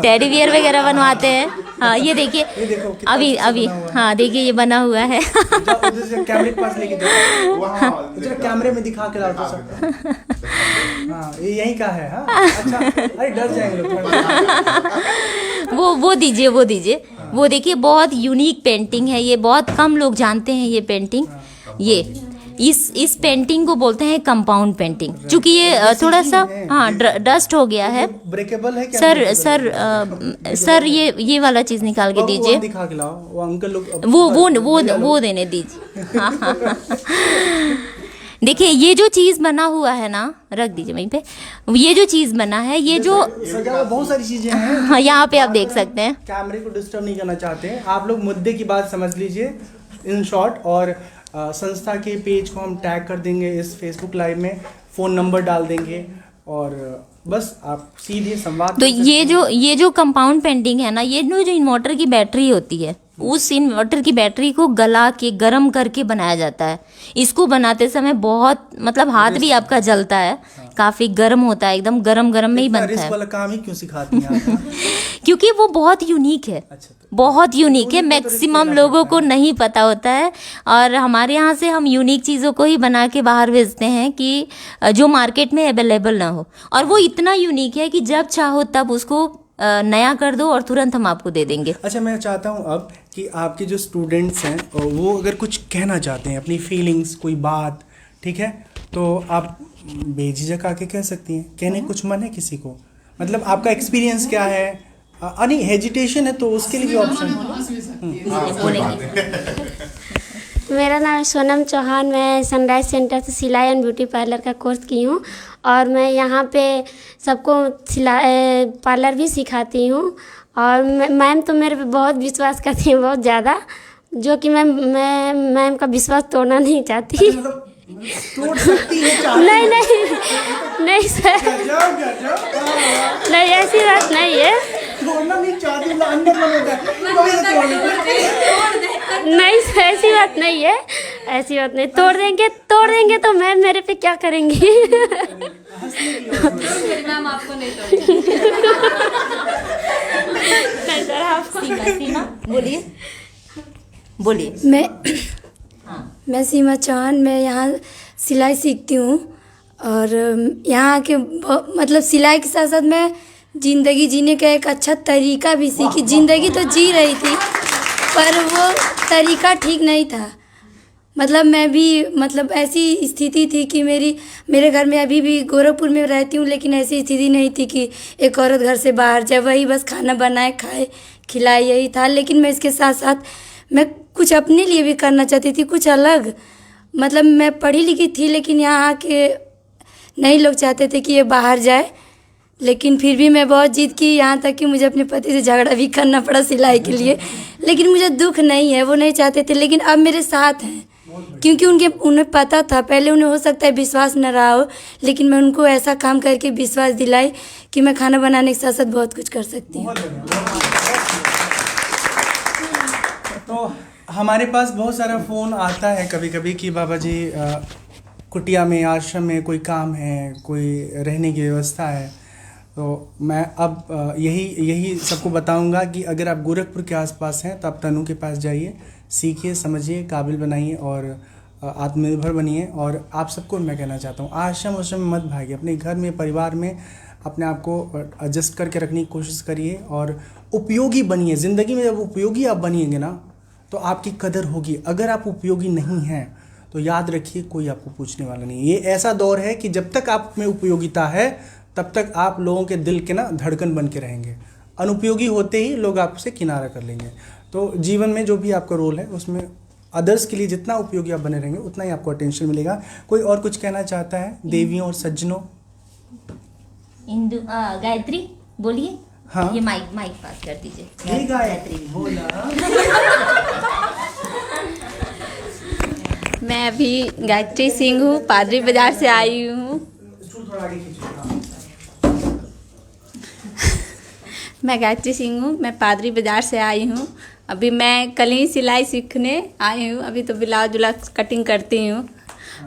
टेडी बियर वगैरह बनवाते हैं। हाँ ये देखिए, अभी अभी हाँ देखिए ये बना हुआ है। कैमरे के पास लेके जाओ, जरा कैमरे में दिखा के लाओ तो सब। हाँ ये यहीं का है। हाँ अच्छा, अरे डर जाएंगे लोग। वो दीजिए, वो दीजिए, वो देखिए, बहुत यूनिक पेंटिंग है ये, बहुत कम लोग जानते हैं ये पेंटिंग। ये इस पेंटिंग को बोलते हैं कंपाउंड पेंटिंग। चूंकि ये थोड़ा सा हाँ डस्ट हो गया है। ब्रेकेबल है क्या? सर ये वाला चीज निकाल के दीजिए। दिखा के लाओ, वो अंकल लोग वो देने दीजिए। हाँ। देखिए ये जो चीज बना हुआ है ना, रख दीजिए वहीं पे। ये जो चीज बना है, ये जो सजा बहुत सारी चीजें हैं। हाँ यहाँ पे आप देख सकते हैं। कैमरे को डिस्टर्ब नहीं करना चाहते हैं आप लोग, मुद्दे की बात समझ लीजिए इन शॉर्ट। और संस्था के पेज को हम टैग कर देंगे इस फेसबुक लाइव में, फ़ोन नंबर डाल देंगे और बस आप सीधे संवाद। तो ये जो कंपाउंड पेंटिंग है ना, ये जो इन्वर्टर की बैटरी होती है, उस इन्वर्टर की बैटरी को गला के गर्म करके बनाया जाता है। इसको बनाते समय बहुत मतलब हाथ भी आपका जलता है, काफी गर्म होता है, एकदम गरम में ही बनता रिस्क वाला काम ही क्यों सिखाती हैं आप? क्योंकि वो बहुत यूनिक है। अच्छा, तो बहुत यूनिक है, मैक्सिमम लोगों को नहीं पता होता है। और हमारे यहाँ से हम यूनिक चीज़ों को ही बना के बाहर भेजते हैं कि जो मार्केट में अवेलेबल ना हो। और वो इतना यूनिक है कि जब चाहो तब उसको नया कर दो और तुरंत हम आपको दे देंगे। अच्छा, मैं चाहता हूँ अब कि आपके जो स्टूडेंट्स हैं वो अगर कुछ कहना चाहते हैं, अपनी फीलिंग्स, कोई बात, ठीक है, तो आप बेझिझक आके कह सकती हैं। कहने कुछ मन है किसी को, मतलब आपका एक्सपीरियंस क्या है? नहीं हेजिटेशन है तो उसके लिए भी ऑप्शन। मेरा नाम सोनम चौहान, मैं सनराइज सेंटर से सिलाई एंड ब्यूटी पार्लर का कोर्स की हूँ और मैं यहाँ पे सबको सिलाई पार्लर भी सिखाती हूँ। और मैम तो मेरे पे बहुत विश्वास करती हैं, बहुत ज़्यादा, जो कि मैं मैम का विश्वास तोड़ना नहीं चाहती। तोड़ सकती है नहीं सर, नहीं ऐसी बात नहीं है। तोड़ना नहीं चाहती, अंदर मन होता है। नहीं सर, ऐसी बात नहीं है, ऐसी बात नहीं। तोड़ देंगे तो मैम मेरे पे क्या करेंगी? मैम आपको नहीं तोड़ेंगे। नहीं सर, आप सीमा बोलिए। मैं सीमा चौहान, मैं यहाँ सिलाई सीखती हूँ और यहाँ के मतलब सिलाई के साथ साथ मैं ज़िंदगी जीने का एक अच्छा तरीका भी सीखी। ज़िंदगी तो जी रही थी पर वो तरीका ठीक नहीं था। मतलब मैं भी मतलब ऐसी स्थिति थी कि मेरे घर में अभी भी गोरखपुर में रहती हूँ, लेकिन ऐसी स्थिति नहीं थी कि एक औरत घर से बाहर जाए, वही बस खाना बनाए खाए खिलाए, यही था। लेकिन मैं इसके साथ साथ मैं कुछ अपने लिए भी करना चाहती थी, कुछ अलग। मतलब मैं पढ़ी लिखी थी लेकिन यहाँ आके नहीं लोग चाहते थे कि ये बाहर जाए, लेकिन फिर भी मैं बहुत जिद की, यहाँ तक कि मुझे अपने पति से झगड़ा भी करना पड़ा सिलाई के लिए। लेकिन मुझे दुख नहीं है, वो नहीं चाहते थे, लेकिन अब मेरे साथ हैं क्योंकि उन्हें पता था, पहले उन्हें हो सकता है विश्वास न रहा हो, लेकिन मैं उनको ऐसा काम करके विश्वास दिलाई कि मैं खाना बनाने के साथ साथ बहुत कुछ कर सकती हूँ। तो हमारे पास बहुत सारा फ़ोन आता है कभी कभी कि बाबा जी कुटिया में, आश्रम में कोई काम है, कोई रहने की व्यवस्था है। तो मैं अब यही सबको बताऊंगा कि अगर आप गोरखपुर के आसपास हैं तो आप तनु के पास जाइए, सीखिए, समझिए, काबिल बनाइए और आत्मनिर्भर बनिए। और आप सबको मैं कहना चाहता हूँ, आश्रम में मत भागिए, अपने घर में, परिवार में अपने आप को एडजस्ट करके रखने की कोशिश करिए और उपयोगी बनिए। ज़िंदगी में जब उपयोगी आप बनिएंगे ना तो आपकी कदर होगी। अगर आप उपयोगी नहीं हैं तो याद रखिए कोई आपको पूछने वाला नहीं। ये ऐसा दौर है कि जब तक आप में उपयोगिता है तब तक आप लोगों के दिल के ना धड़कन बन के रहेंगे। अनुपयोगी होते ही लोग आपसे किनारा कर लेंगे। तो जीवन में जो भी आपका रोल है उसमें अदर्स के लिए जितना उपयोगी आप बने रहेंगे उतना ही आपको अटेंशन मिलेगा। कोई और कुछ कहना चाहता है देवियों और सज्जनों? गायत्री बोलिए। हाँ, ये माइक पास कर दीजिए। गायत्री बोला। मैं अभी गायत्री सिंह हूँ, पादरी बाजार से आई हूँ। मैं गायत्री सिंह हूँ, मैं पादरी बाजार से आई हूँ। अभी मैं कल ही सिलाई सीखने आई हूँ। अभी तो ब्लाउज व्लाउज कटिंग करती हूँ।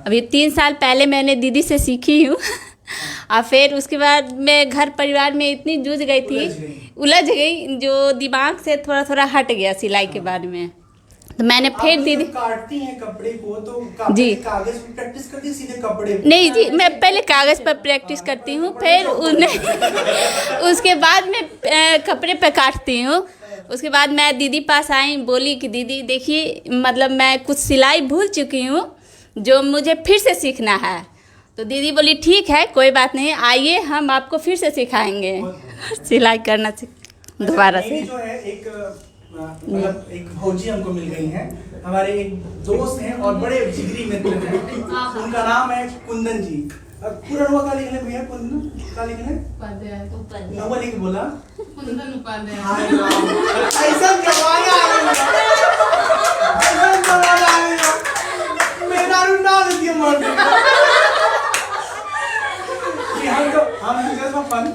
अभी 3 साल पहले मैंने दीदी से सीखी हूँ और फिर उसके बाद मैं घर परिवार में इतनी जूझ गई थी, उलझ गई, जो दिमाग से थोड़ा थोड़ा हट गया सिलाई के बारे में। तो मैंने फिर दीदी काटती हैं कपड़े को तो जी कागज पे प्रैक्टिस करती सीधे कपड़े पे? नहीं जी, मैं पहले कागज़ पर प्रैक्टिस करती हूँ, फिर उसके बाद मैं कपड़े पे काटती हूँ। उसके बाद मैं दीदी पास आई, बोली कि दीदी देखिए, मतलब मैं कुछ सिलाई भूल चुकी हूँ जो मुझे फिर से सीखना है। तो दीदी बोली ठीक है, कोई बात नहीं, आइए हम आपको फिर से सिखाएंगे सिलाई करना दोबारा से। जो है मतलब एक भौजी हमको मिल गई हैं, हमारे एक दोस्त हैं और बड़े जिगरी मित्र हैं। उनका नाम है कुंदन जी। पूरा रुआ का लिखने भैया, कुंदन का लिखने नवा लिख बोला कुंदन उपाध्याय। ऐसा जमाना आ गया, मेरा नाम दिया मर कि हम जैसा फन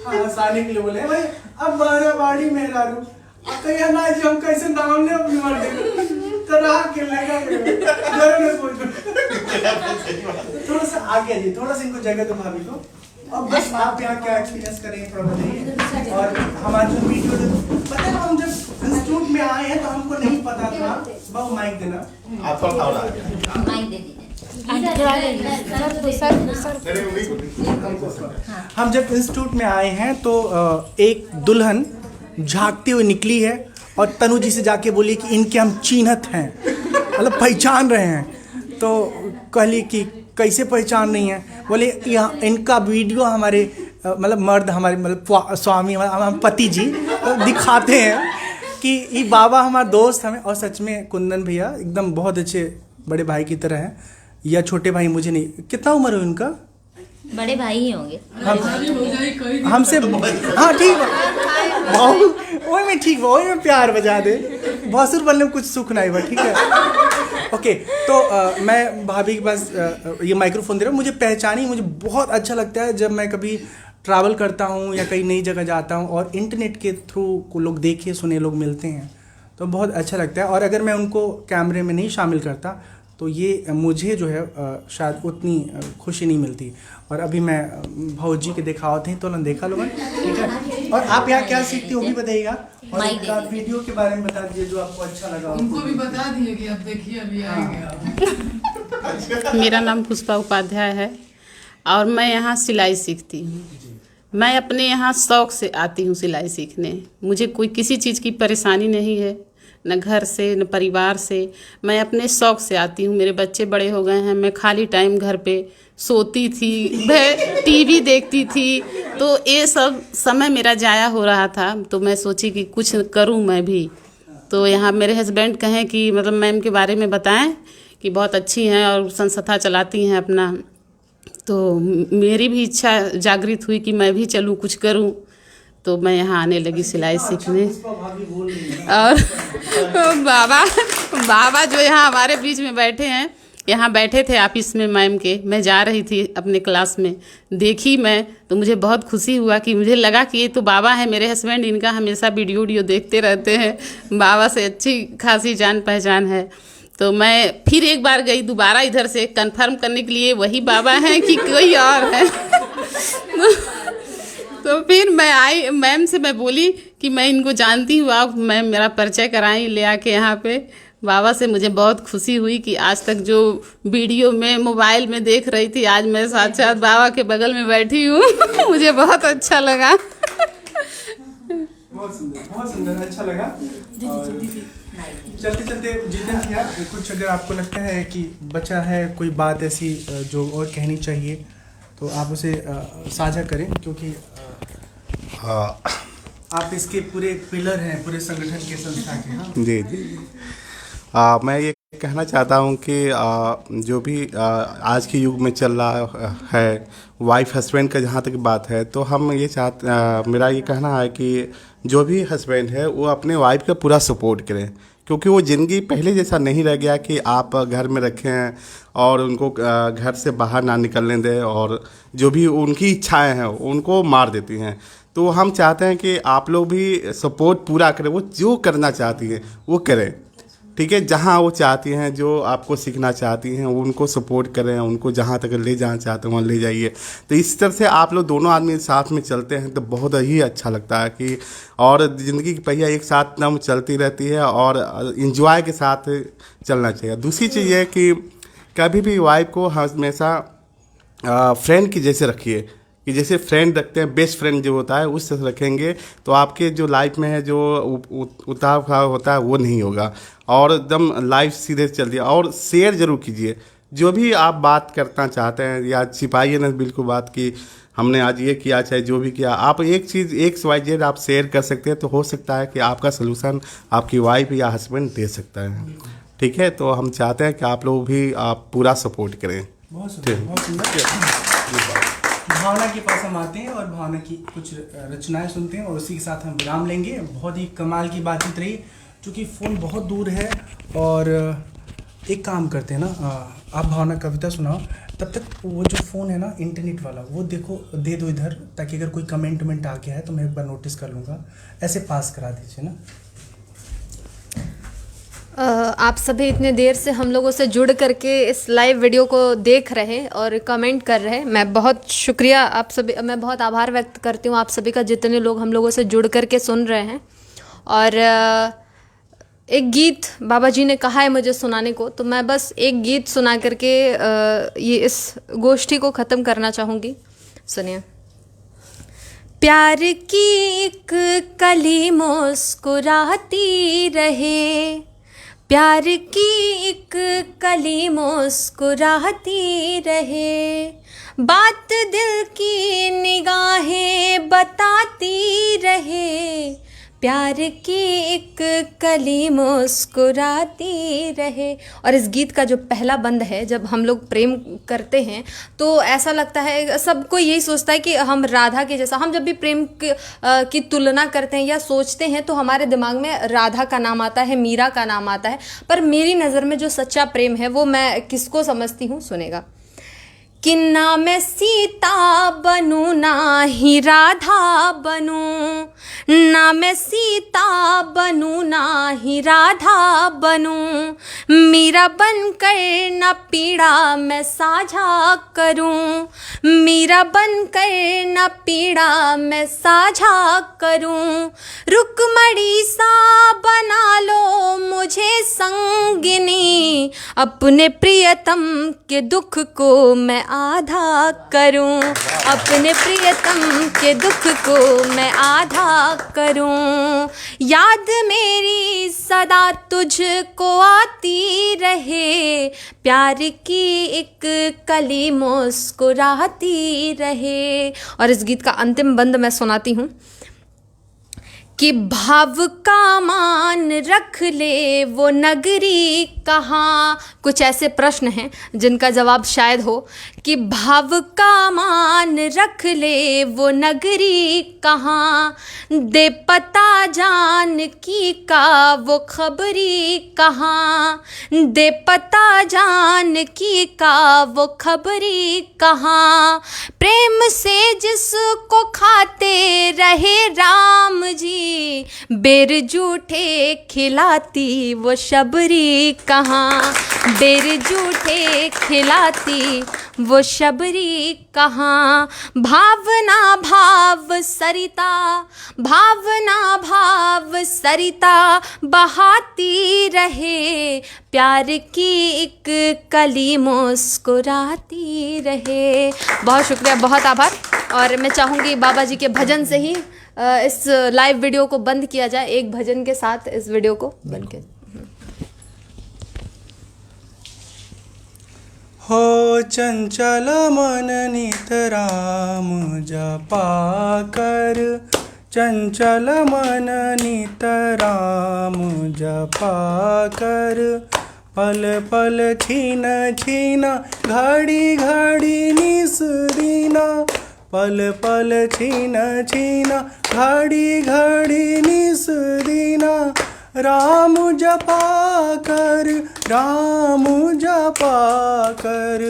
हंसाने के लिए बोले भाई अब बाड़ी मेहरारू कहिए ना जी, हम कैसे नाम ले अपनी मर्जी तरह के लेगा जरूर नहीं पूछो। थोड़ा सा आगे जी, थोड़ा सा इनको जगह दो भाभी को। अब बस आप यहाँ क्या एक्सपीरियंस करेंगे थोड़ा बताइए। और हमारा जो वीडियो पता है, हम जब इंस्टीट्यूट में आए हैं तो हमको नहीं पता था। बाबू माइक देना, आप माइक दे दीजिए। हम जब इंस्टीट्यूट में आए हैं तो एक दुल्हन झांकते हुए निकली है और तनु जी से जाके बोली कि इनके हम चिन्हत हैं, मतलब पहचान रहे हैं। तो कहली कि कैसे पहचान नहीं है? बोले यहाँ इनका वीडियो हमारे मतलब मर्द, हमारे मतलब स्वामी, हमारे पति जी दिखाते हैं कि ये बाबा हमारा दोस्त हमें। और सच में कुंदन भैया एकदम बहुत अच्छे बड़े भाई की तरह हैं, या छोटे भाई मुझे नहीं, कितना उम्र है उनका? बड़े भाई ही होंगे हमसे। हाँ ठीक है, वही में ठीक, वही में प्यार बजा दे, भसुर बनने में कुछ सुख नहीं हुआ। ठीक है, ओके। तो मैं भाभी के पास ये माइक्रोफोन दे रहा हूँ। मुझे पहचानी, मुझे बहुत अच्छा लगता है जब मैं कभी ट्रैवल करता हूँ या कहीं नई जगह जाता हूँ और इंटरनेट के थ्रू को लोग देखे सुने लोग मिलते हैं तो बहुत अच्छा लगता है। और अगर मैं उनको कैमरे में नहीं शामिल करता तो ये मुझे जो है शायद उतनी खुशी नहीं मिलती। और अभी मैं भौजी के दिखावत हैं तो देखा लोगों, ठीक है। और आप यहाँ क्या सीखती हो भी बताइएगा, और एक वीडियो के बारे में बता दीजिए जो आपको अच्छा लगा। उनको भी बता दिए कि अब देखिए अभी आएंगे। मेरा नाम पुष्पा उपाध्याय है और मैं यहाँ सिलाई सीखती हूँ। मैं अपने यहाँ शौक़ से आती हूँ सिलाई सीखने। मुझे कोई किसी चीज़ की परेशानी नहीं है, न घर से न परिवार से। मैं अपने शौक़ से आती हूँ। मेरे बच्चे बड़े हो गए हैं, मैं खाली टाइम घर पे सोती थी, मैं टीवी देखती थी, तो ये सब समय मेरा जाया हो रहा था। तो मैं सोची कि कुछ करूँ मैं भी। तो यहाँ मेरे हस्बैंड कहें कि मतलब मैम के बारे में बताएं कि बहुत अच्छी हैं और संस्था चलाती हैं अपना। तो मेरी भी इच्छा जागृत हुई कि मैं भी चलूँ, कुछ करूँ। तो मैं यहाँ आने लगी सिलाई सीखने। और बाबा जो यहाँ हमारे बीच में बैठे हैं, यहाँ बैठे थे ऑफिस में मैम के, मैं जा रही थी अपने क्लास में, देखी मैं तो मुझे बहुत खुशी हुआ कि मुझे लगा कि ये तो बाबा है। मेरे हस्बैंड इनका हमेशा वीडियो देखते रहते हैं, बाबा से अच्छी खासी जान पहचान है। तो मैं फिर एक बार गई दोबारा इधर से कंफर्म करने के लिए वही बाबा हैं कि कोई और है। तो फिर मैं आई, मैम से मैं बोली कि मैं इनको जानती हूँ, आप मैम मेरा परिचय कराई ले आके यहाँ पे। बाबा से मुझे बहुत खुशी हुई कि आज तक जो वीडियो में मोबाइल में देख रही थी, आज मैं साक्षात बाबा के बगल में बैठी हूँ। मुझे बहुत अच्छा लगा। बहुत सुंदर, अच्छा लगा। चलते चलते जितेंद्र भैया, कुछ अगर आपको लगता है कि बचा है कोई बात ऐसी जो और कहनी चाहिए तो आप उसे साझा करें, क्योंकि आप इसके पूरे पिलर हैं, पूरे संगठन के, संस्था के। हाँ जी जी। मैं ये कहना चाहता हूँ कि जो भी आज के युग में चल रहा है, वाइफ हस्बैंड का जहाँ तक बात है, तो हम ये मेरा ये कहना है कि जो भी हस्बैंड है वो अपने वाइफ का पूरा सपोर्ट करें, क्योंकि वो ज़िंदगी पहले जैसा नहीं रह गया कि आप घर में रखें और उनको घर से बाहर ना निकलने दें, और जो भी उनकी इच्छाएं हैं उनको मार देती हैं। तो हम चाहते हैं कि आप लोग भी सपोर्ट पूरा करें, वो जो करना चाहती है वो करें, ठीक है। जहाँ वो चाहती हैं, जो आपको सीखना चाहती हैं, उनको सपोर्ट करें, उनको जहाँ तक ले जाना चाहते हैं वहाँ ले जाइए। तो इस तरह से आप लोग दोनों आदमी साथ में चलते हैं तो बहुत ही अच्छा लगता है कि, और ज़िंदगी की पहिया एक साथ दम चलती रहती है और इन्जॉय के साथ चलना चाहिए। दूसरी चीज़ ये कि कभी भी वाइफ को हमेशा फ्रेंड की जैसे रखिए, कि जैसे फ्रेंड रखते हैं, बेस्ट फ्रेंड जो होता है उस तरह रखेंगे तो आपके जो लाइफ में है जो उतार चढ़ाव होता है वो नहीं होगा, और एकदम लाइफ सीधे चलती है। और शेयर जरूर कीजिए, जो भी आप बात करना चाहते हैं, या छिपाइए ना बिल्कुल बात की हमने आज ये किया, चाहे जो भी किया, आप एक चीज़ XYZ आप शेयर कर सकते हैं, तो हो सकता है कि आपका सलूशन आपकी वाइफ या हस्बैंड दे सकता है, ठीक है। तो हम चाहते हैं कि आप लोग भी आप पूरा सपोर्ट करें। बहुत सुंदर। भावना के पास हम आते हैं और भावना की कुछ रचनाएं सुनते हैं और उसी के साथ हम विराम लेंगे। बहुत ही कमाल की बातचीत रही, चूँकि फ़ोन बहुत दूर है, और एक काम करते हैं ना, आप भावना कविता सुनाओ, तब तक वो जो फ़ोन है ना इंटरनेट वाला, वो देखो दे दो इधर, ताकि अगर कोई कमेंट आ गया है तो मैं एक बार नोटिस कर लूँगा, ऐसे पास करा दीजिए ना। आप सभी इतने देर से हम लोगों से जुड़ करके इस लाइव वीडियो को देख रहे और कमेंट कर रहे हैं, मैं बहुत शुक्रिया आप सभी, मैं बहुत आभार व्यक्त करती हूँ आप सभी का, जितने लोग हम लोगों से जुड़ करके सुन रहे हैं। और एक गीत बाबा जी ने कहा है मुझे सुनाने को, तो मैं बस एक गीत सुना करके ये इस गोष्ठी को ख़त्म करना चाहूँगी। सुनिए। प्यार की एक कली मुस्कुराती रहे, प्यार की एक कली मुस्कुराती रहे, बात दिल की निगाहें बताती रहे, प्यार की एक कली मुस्कुराती रहे। और इस गीत का जो पहला बंद है, जब हम लोग प्रेम करते हैं तो ऐसा लगता है, सबको यही सोचता है कि हम राधा के जैसा, हम जब भी प्रेम की तुलना करते हैं या सोचते हैं तो हमारे दिमाग में राधा का नाम आता है, मीरा का नाम आता है। पर मेरी नज़र में जो सच्चा प्रेम है वो मैं किसको समझती हूँ, सुनेगा। कि ना मैं सीता बनूं ना ही राधा बनूं, ना मैं सीता बनूं ना ही राधा बनूं, मीरा बनकर न पीड़ा मैं साझा करूं, मीरा बनकर न पीड़ा मैं साझा करूं, रुकमणी सा बना लो मुझे संगिनी, अपने प्रियतम के दुख को मैं आधा करूं, अपने प्रियतम के दुख को मैं आधा करूं, याद मेरी सदा तुझको आती रहे, प्यार की एक कली मुस्कुराती रहे। और इस गीत का अंतिम बंद मैं सुनाती हूँ कि भाव का मान रख ले वो नगरी कहाँ। कुछ ऐसे प्रश्न हैं जिनका जवाब शायद हो कि भाव का मान रख ले वो नगरी कहाँ, दे पता जान की का वो खबरी कहाँ, दे पता जान की का वो खबरी कहाँ। प्रेम से जिसको खाते रहे राम जी, बेर जूठे खिलाती वो शबरी कहाँ, बेर जूठे खिलाती वो शबरी कहाँ। भावना भाव सरिता, भावना भाव सरिता बहाती रहे, प्यार की एक कली मुस्कुराती रहे। बहुत शुक्रिया, बहुत आभार। और मैं चाहूँगी बाबा जी के भजन से ही इस लाइव वीडियो को बंद किया जाए। एक भजन के साथ इस वीडियो को बंद किया। हो चंचल मन नित राम जपा कर, चंचल मन नित राम जपा कर, पल पल छीन छीन घड़ी घड़ी निस दीना, पल पल छीन छीन घड़ी घड़ी निस दीना। राम जपा कर, राम जपा कर,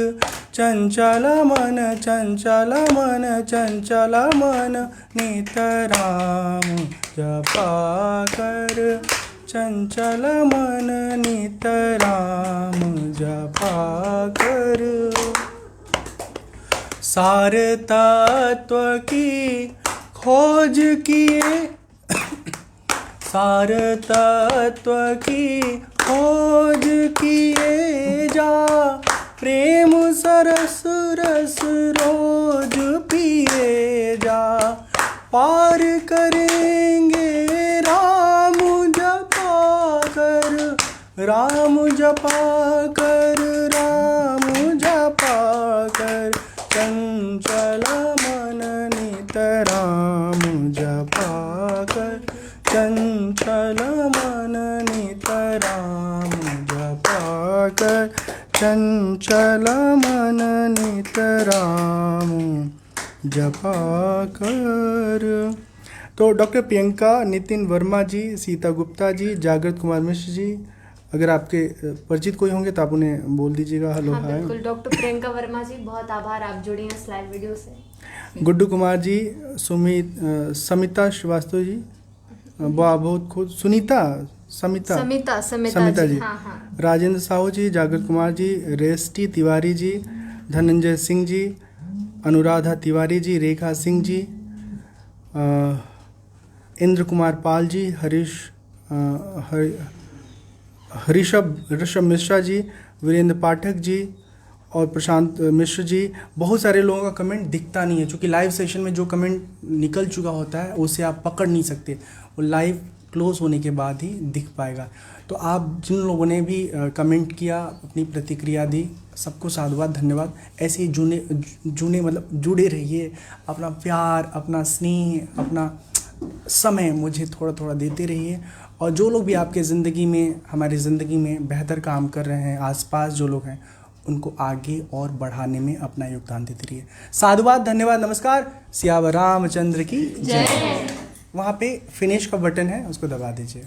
चंचल मन चंचल मन चंचल मन नित राम जपा कर, चंचल मन नित राम जपा कर। सार तत्व की खोज किए, सार तत्व की खोज किए जा, प्रेम सरस रस रोज पिए जा। पार करेंगे राम जपा कर, राम जपा कर, राम जपा कर, चंचल मन नित राम जपा कर, चंचल मन नित राम जपा कर, चंचल मन नित राम जपा कर। तो डॉक्टर प्रियंका नितिन वर्मा जी, सीता गुप्ता जी, जागृत कुमार मिश्र जी, अगर आपके परिचित कोई होंगे तो आप उन्हें बोल दीजिएगा हेलो हाय। बिल्कुल, डॉक्टर प्रियंका वर्मा जी बहुत आभार, आप जुड़ी हैं इस लाइव वीडियो से। गुड्डू कुमार जी, समिता श्रीवास्तव जी, बहुत खुद सुनीता समिता जी, हाँ। राजेंद्र साहू जी, जागृत कुमार जी, रेस्टी तिवारी जी, धनंजय सिंह जी, अनुराधा तिवारी जी, रेखा सिंह जी, इंद्र कुमार पाल जी, ऋषभ मिश्रा जी, वीरेंद्र पाठक जी और प्रशांत मिश्र जी। बहुत सारे लोगों का कमेंट दिखता नहीं है, क्योंकि लाइव सेशन में जो कमेंट निकल चुका होता है उसे आप पकड़ नहीं सकते, वो लाइव क्लोज होने के बाद ही दिख पाएगा। तो आप जिन लोगों ने भी कमेंट किया, अपनी प्रतिक्रिया दी, सबको साधुवाद, धन्यवाद। ऐसे ही जुड़े रहिए, अपना प्यार, अपना स्नेह, अपना समय मुझे थोड़ा थोड़ा देते रहिए। और जो लोग भी आपके ज़िंदगी में, हमारी ज़िंदगी में बेहतर काम कर रहे हैं, आसपास जो लोग हैं, उनको आगे और बढ़ाने में अपना योगदान देते रहिए। साधुवाद, धन्यवाद, नमस्कार। सियावर रामचंद्र की जय। वहाँ पे फिनिश का बटन है, उसको दबा दीजिए।